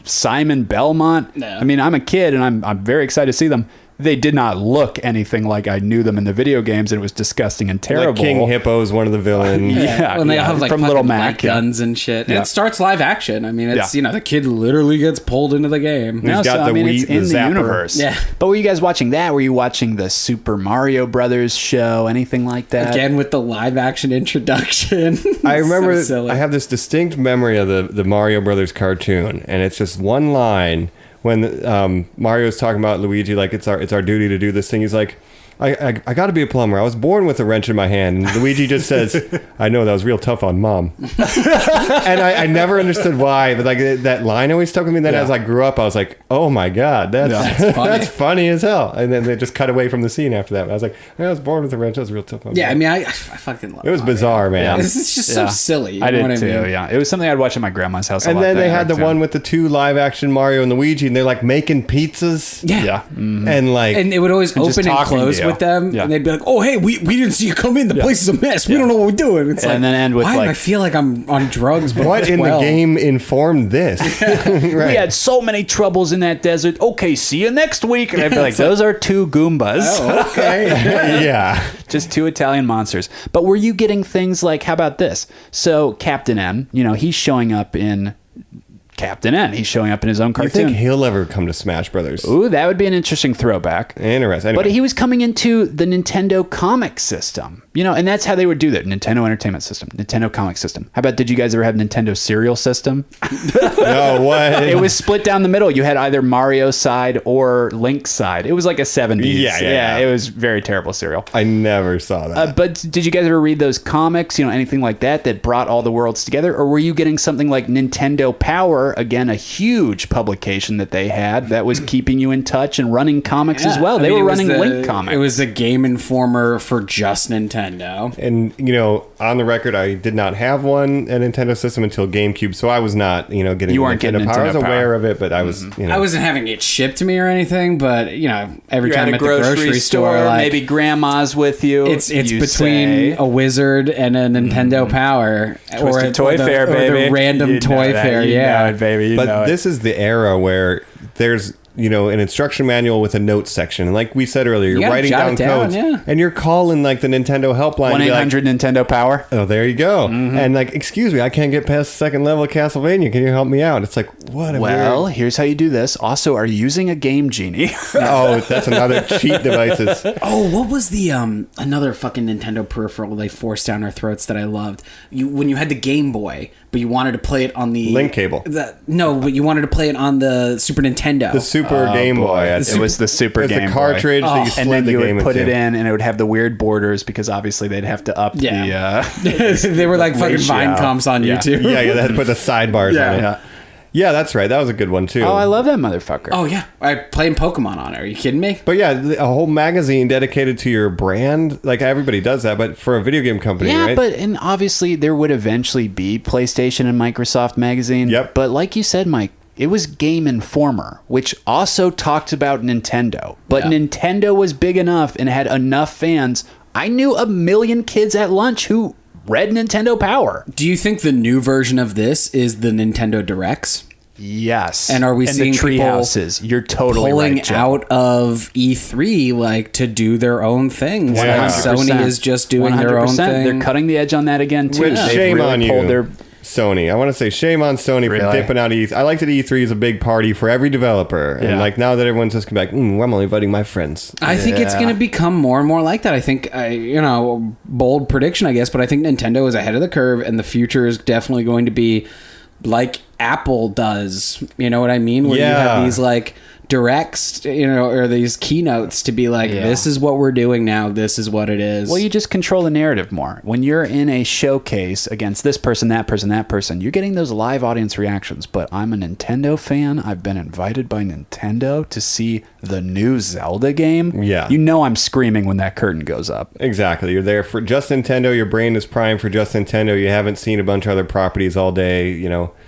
Simon Belmont. Yeah. I mean, I'm a kid, and I'm very excited to see them. They did not look anything like I knew them in the video games, and it was disgusting and terrible. Like King Hippo is one of the villains. Yeah, when they yeah, have like from fucking Little light Mac, yeah. guns and shit. And Yeah. it starts live action. I mean, it's Yeah. the kid literally gets pulled into the game. He's got the it's wheat, in the the zapper. universe. Yeah. But were you guys watching that? Were you watching the Super Mario Brothers show? Anything like that? Again with the live action introduction. I remember So silly. I have this distinct memory of the Mario Brothers cartoon, and it's just one line when Mario's talking about Luigi, like it's our duty to do this thing. He's like, I got to be a plumber. I was born with a wrench in my hand. And Luigi just says, I know, that was real tough on mom. And I never understood why, but like that line always stuck with me. Then as I grew up, I was like, oh my God, that's funny. that's funny as hell. And then they just cut away from the scene after that. I was like, I was born with a wrench. That was real tough on Yeah, I mom. mean, I fucking love It was Mario. bizarre, man. It's just so silly. You I know did what too. I mean? Yeah, it was something I'd watch at my grandma's house. And then they had the too. one with the 2 live action Mario and Luigi, and they're like making pizzas. Yeah. Yeah. And like, And it would always just open and talking to close you. with them, Yeah. and they'd be like, "Oh, hey, we didn't see you come in. The place is a mess. We don't know what we're doing." It's And then end with, why do like- I feel like I'm on drugs? But What in the 12? game informed this? We Right. had so many troubles in that desert. Okay, see you next week. And I'd be like, those are two Goombas. Oh, okay. Yeah. Just two Italian monsters. But were you getting things like, how about this? So Captain N, he's showing up in Captain N. He's showing up in his own You cartoon. think he'll ever come to Smash Brothers? Ooh, that would be an interesting throwback. Interesting. Anyway. But he was coming into the Nintendo comic system, and that's how they would do that. Nintendo Entertainment System, Nintendo Comic System. How about, did you guys ever have Nintendo Cereal System? No, what? It was split down the middle. You had either Mario's side or Link's side. It was like a 70s. Yeah. It was very terrible cereal. I never saw that. But did you guys ever read those comics, anything like that brought all the worlds together? Or were you getting something like Nintendo Power, again, a huge publication that they had that was keeping you in touch and running comics as well? They were running Link comics. It was the Game Informer for just Nintendo. And, on the record, I did not have a Nintendo system until GameCube, so I was not, getting You weren't getting Power. I was Nintendo aware Power. of it, but I was, I wasn't having it shipped to me or anything, but every You're time at a at the grocery store, like, maybe grandma's with you. it's you between say, a Wizard and a Nintendo Power, Twisted Toy Fair, or baby. the random You know toy that. fair. You Yeah, know it, baby. You know But it. this is the era where there's an instruction manual with a notes section, and like we said earlier, you're gotta writing jot down it down, codes, yeah. and you're calling like the Nintendo helpline. and be like, 1-800 Nintendo Power. oh, there you go. Mm-hmm. And like, excuse me, I can't get past the second level of Castlevania. Can you help me out? It's like, what a Well, weird... here's how you do this. Also, are you using a Game Genie? Oh, that's another cheat devices. Oh, what was the another fucking Nintendo peripheral they forced down our throats that I loved? When you had the Game Boy, but you wanted to play it on the Link cable. But you wanted to play it on the Super Nintendo. The Super Game Boy. It was the Super It's Game the cartridge Boy. that you And slid then the you game would put into. it in, and it would have the weird borders because obviously they'd have to up the. They were like fucking ratio. Vine comps on Yeah. YouTube. Yeah, they had to put the sidebars on it. Yeah. Yeah, that's right. That was a good one too. Oh, I love that motherfucker. Oh yeah, I playing Pokemon on it. Are you kidding me? But yeah, a whole magazine dedicated to your brand. Like everybody does that, but for a video game company, Yeah, right? and obviously there would eventually be PlayStation and Microsoft Magazine. Yep. But like you said, Mike, it was Game Informer, which also talked about Nintendo. But Yeah. Nintendo was big enough and had enough fans. I knew a million kids at lunch who read Nintendo Power. Do you think the new version of this is the Nintendo Directs? Yes. And are we seeing the tree people houses? You're totally pulling right, Joe. out of E3 like to do their own thing? While 100%. Sony is just doing their own 100%. thing. They're cutting the edge on that again too. Which They've shame really on you, pulled their- Sony. I want to say shame on Sony for Really? dipping out E3. I like that E3 is a big party for every developer. And Yeah. like now that everyone's just gonna be like, I'm only inviting my friends. I think it's Yeah. going to become more and more like that. I think, bold prediction, I guess, but I think Nintendo is ahead of the curve, and the future is definitely going to be like Apple does. You know what I mean? Where you Yeah. have these like directs, or these keynotes to be like, Yeah. this is what we're doing now. This is what it is. Well, you just control the narrative more. When you're in a showcase against this person, that person, that person, you're getting those live audience reactions. But I'm a Nintendo fan. I've been invited by Nintendo to see the new Zelda game. Yeah. You know I'm screaming when that curtain goes up. Exactly. You're there for just Nintendo. Your brain is primed for just Nintendo. You haven't seen a bunch of other properties all day,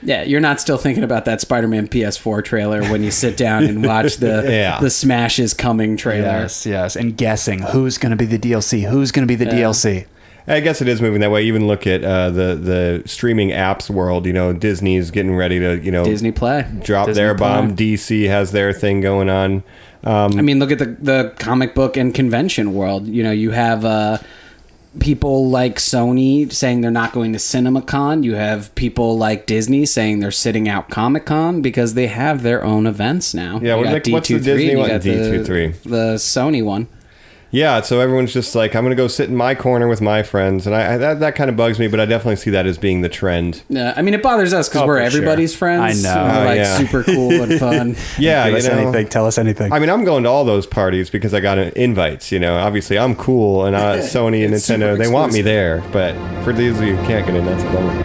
Yeah, you're not still thinking about that Spider-Man PS4 trailer when you sit down and watch the Yeah. the Smash is Coming trailer. Yes. And guessing who's going to be the DLC, who's going to be the DLC. I guess it is moving that way. Even look at the streaming apps world. Disney's getting ready to, Disney Play. drop Disney their Play. bomb. DC has their thing going on. I mean, look at the comic book and convention world. You have people like Sony saying they're not going to CinemaCon. You have people like Disney saying they're sitting out Comic-Con because they have their own events now. Yeah, You got what's the D23 Disney and you one? got D23. The Sony one. Yeah, so everyone's just like, I'm going to go sit in my corner with my friends. And that kind of bugs me, but I definitely see that as being the trend. Yeah, I mean, it bothers us because Oh, we're for everybody's sure. friends. I know. We're, Oh, like yeah. super cool and fun. Yeah, Give us anything. Tell us anything. I mean, I'm going to all those parties because I got invites. Obviously I'm cool, and Sony and It's Nintendo, super they want me exclusive. there. But for these of you who can't get in, that's a bummer.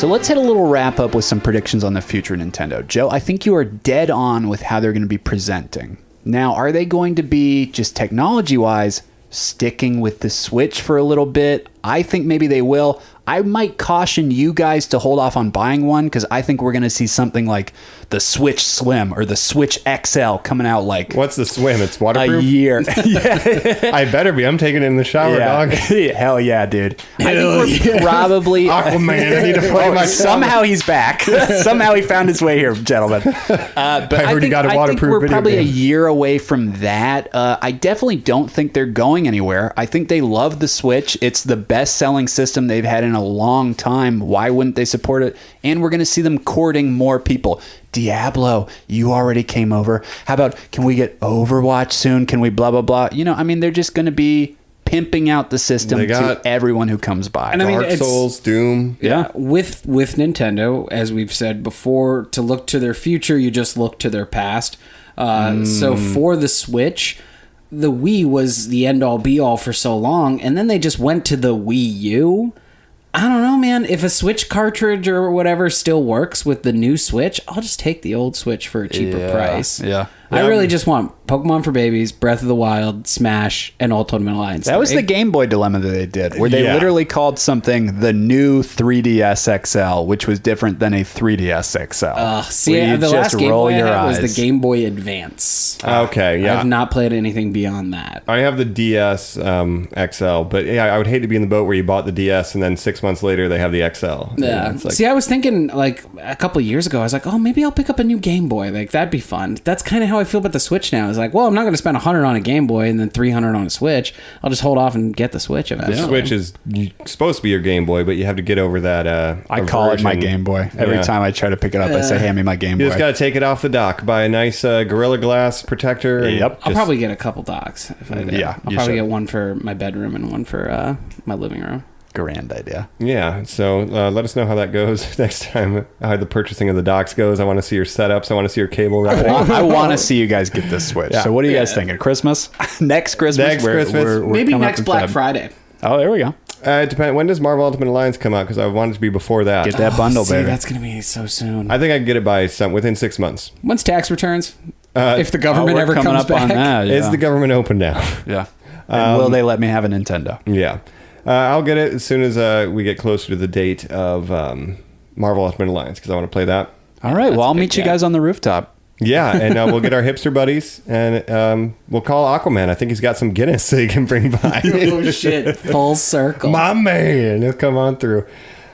So let's hit a little wrap up with some predictions on the future Nintendo. Joe, I think you are dead on with how they're going to be presenting. Now, are they going to be, just technology-wise, sticking with the Switch for a little bit? I think maybe they will. I might caution you guys to hold off on buying one because I think we're going to see something like the Switch Slim or the Switch XL coming out like What's the Swim? It's a waterproof? year. I better be. I'm taking it in the shower, dog. Hell yeah, dude. I think we're probably... Aquaman, I need to play my somehow he's back. Somehow he found his way here, gentlemen. But I already got a I think waterproof we're video probably game. a year away from that. I definitely don't think they're going anywhere. I think they love the Switch. It's the best-selling system they've had in a long time. Why wouldn't they support it? And we're going to see them courting more people. Diablo, you already came over. How about, can we get Overwatch soon? Can we blah, blah, blah? You know, I mean, they're just going to be pimping out the system to everyone who comes by. And I mean, Dark Souls, Doom. Yeah. With Nintendo, as we've said before, to look to their future, you just look to their past. So for the Switch, the Wii was the end-all be-all for so long, and then they just went to the Wii U. I don't know, man. If a Switch cartridge or whatever still works with the new Switch, I'll just take the old Switch for a cheaper price. Yeah. I really just want Pokemon for Babies, Breath of the Wild, Smash, and Ultimate Alliance. That was the Game Boy dilemma that they did, where they literally called something the new 3DS XL, which was different than a 3DS XL. See, the last Game Boy I had was the Game Boy Advance. Okay, yeah. I've not played anything beyond that. I have the DS XL, but yeah, I would hate to be in the boat where you bought the DS and then 6 months later they have the XL. Yeah. It's like, See, I was thinking like a couple of years ago, I was like, oh, maybe I'll pick up a new Game Boy. Like, that'd be fun. That's kind of how I feel about the Switch now. It's like, well, I'm not going to spend $100 on a Game Boy and then $300 on a Switch. I'll just hold off and get the Switch eventually. the Switch is supposed to be your Game Boy, but you have to get over that. I call it my Game Boy. Every time I try to pick it up, I say, hand me my Game Boy. You just got to take it off the dock, buy a nice Gorilla Glass protector. And Yep. I'll probably get a couple docks. If I did. Yeah, I'll you probably should. get one for my bedroom and one for my living room. Grand idea. Yeah, so let us know how that goes next time, how the purchasing of the docks goes. I want to see your setups. I want to see your cable routing. I want to see you guys get this Switch. Yeah. So what are you guys thinking? Christmas? Next Christmas? Next Christmas. we're Maybe coming next up in Black Feb. Friday. Oh, there we go. It depends. When does Marvel Ultimate Alliance come out? Because I want it to be before that. Get that bundle, See, baby. that's going to be so soon. I think I can get it by within 6 months. When's tax returns? If the Oh, government we're ever coming comes up back. on that. Yeah. Is the government open now? Yeah. And will they let me have a Nintendo? Yeah. I'll get it as soon as we get closer to the date of Marvel Ultimate Alliance because I want to play that. All right. Well, I'll a big meet you gap. guys on the rooftop. Yeah, and we'll get our hipster buddies and we'll call Aquaman. I think he's got some Guinness so he can bring by. Oh, shit. Full circle. My man, he'll come on through.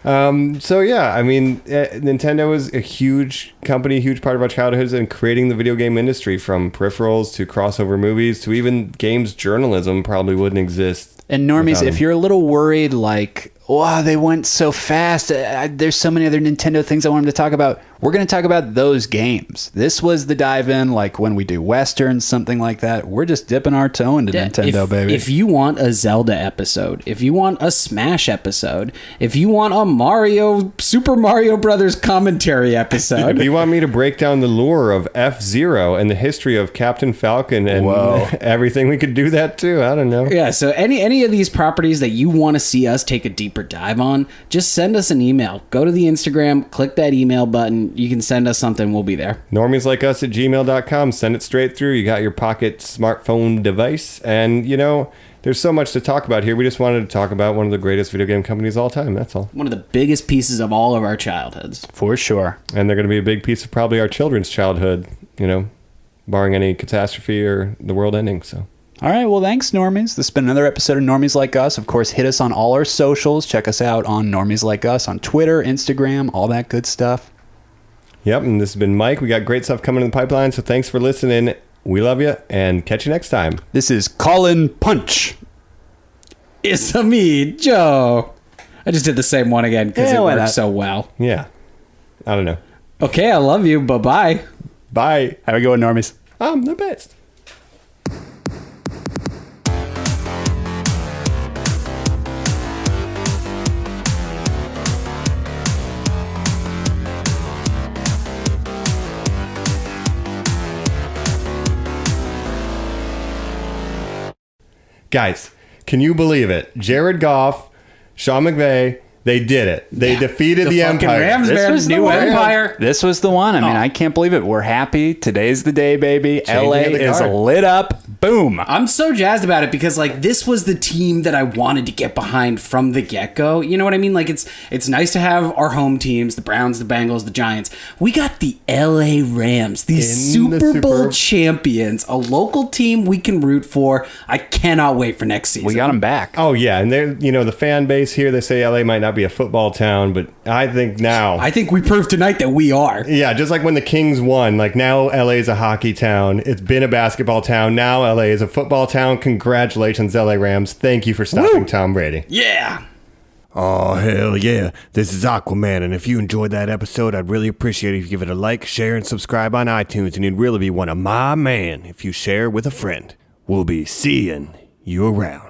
So yeah, I mean, Nintendo is a huge company, a huge part of our childhoods and creating the video game industry, from peripherals to crossover movies to even games journalism probably wouldn't exist. And Normies, without if them. you're a little worried, like, wow, they went so fast. There's so many other Nintendo things I want them to talk about. We're going to talk about those games. This was the dive in, like when we do Westerns, something like that. We're just dipping our toe into Nintendo, baby. If you want a Zelda episode, if you want a Smash episode, if you want a Super Mario Brothers commentary episode, If you want me to break down the lore of F-Zero and the history of Captain Falcon and everything, we could do that too. I don't know. yeah, so any of these properties that you want to see us take a deeper dive on, just send us an email. Go to the Instagram, click that email button. You can send us something. We'll be there. NormiesLikeUs at gmail.com. Send it straight through. You got your pocket smartphone device. And, you know, there's so much to talk about here. We just wanted to talk about one of the greatest video game companies of all time. That's all. One of the biggest pieces of all of our childhoods. For sure. And they're going to be a big piece of probably our children's childhood, you know, barring any catastrophe or the world ending. So. All right. Well, thanks, Normies. This has been another episode of Normies Like Us. Of course, hit us on all our socials. Check us out on Normies Like Us on Twitter, Instagram, all that good stuff. Yep. And this has been Mike. We got great stuff coming in the pipeline. So thanks for listening. We love you and catch you next time. This is Callin' Punch. It's a me, Joe. I just did the same one again because it why worked not? so well. Yeah. I don't know. Okay, I love you. Bye-bye. Bye. Have a good one, Normies. I'm the best. Guys, can you believe it? Jared Goff, Sean McVay, They did it. They defeated the fucking Empire. Rams, This man. was the New one. Empire. This was the one. I mean, I can't believe it. We're happy. Today's the day, baby. Changing LA of the is guard. lit up. Boom. I'm so jazzed about it because like this was the team that I wanted to get behind from the get-go. You know what I mean? Like it's nice to have our home teams, the Browns, the Bengals, the Giants. We got the LA Rams, these In the Super Bowl Super- champions, a local team we can root for. I cannot wait for next season. We got them back. Oh yeah, and they're the fan base here. They say LA might not be a football town, but I think now. I think we proved tonight that we are. Yeah, just like when the Kings won, like now LA is a hockey town. It's been a basketball town. Now LA is a football town. Congratulations, LA Rams. Thank you for stopping Tom Brady. Yeah. Oh, hell yeah. This is Aquaman, and if you enjoyed that episode, I'd really appreciate it if you give it a like, share, and subscribe on iTunes, and you'd really be one of my man if you share with a friend. We'll be seeing you around.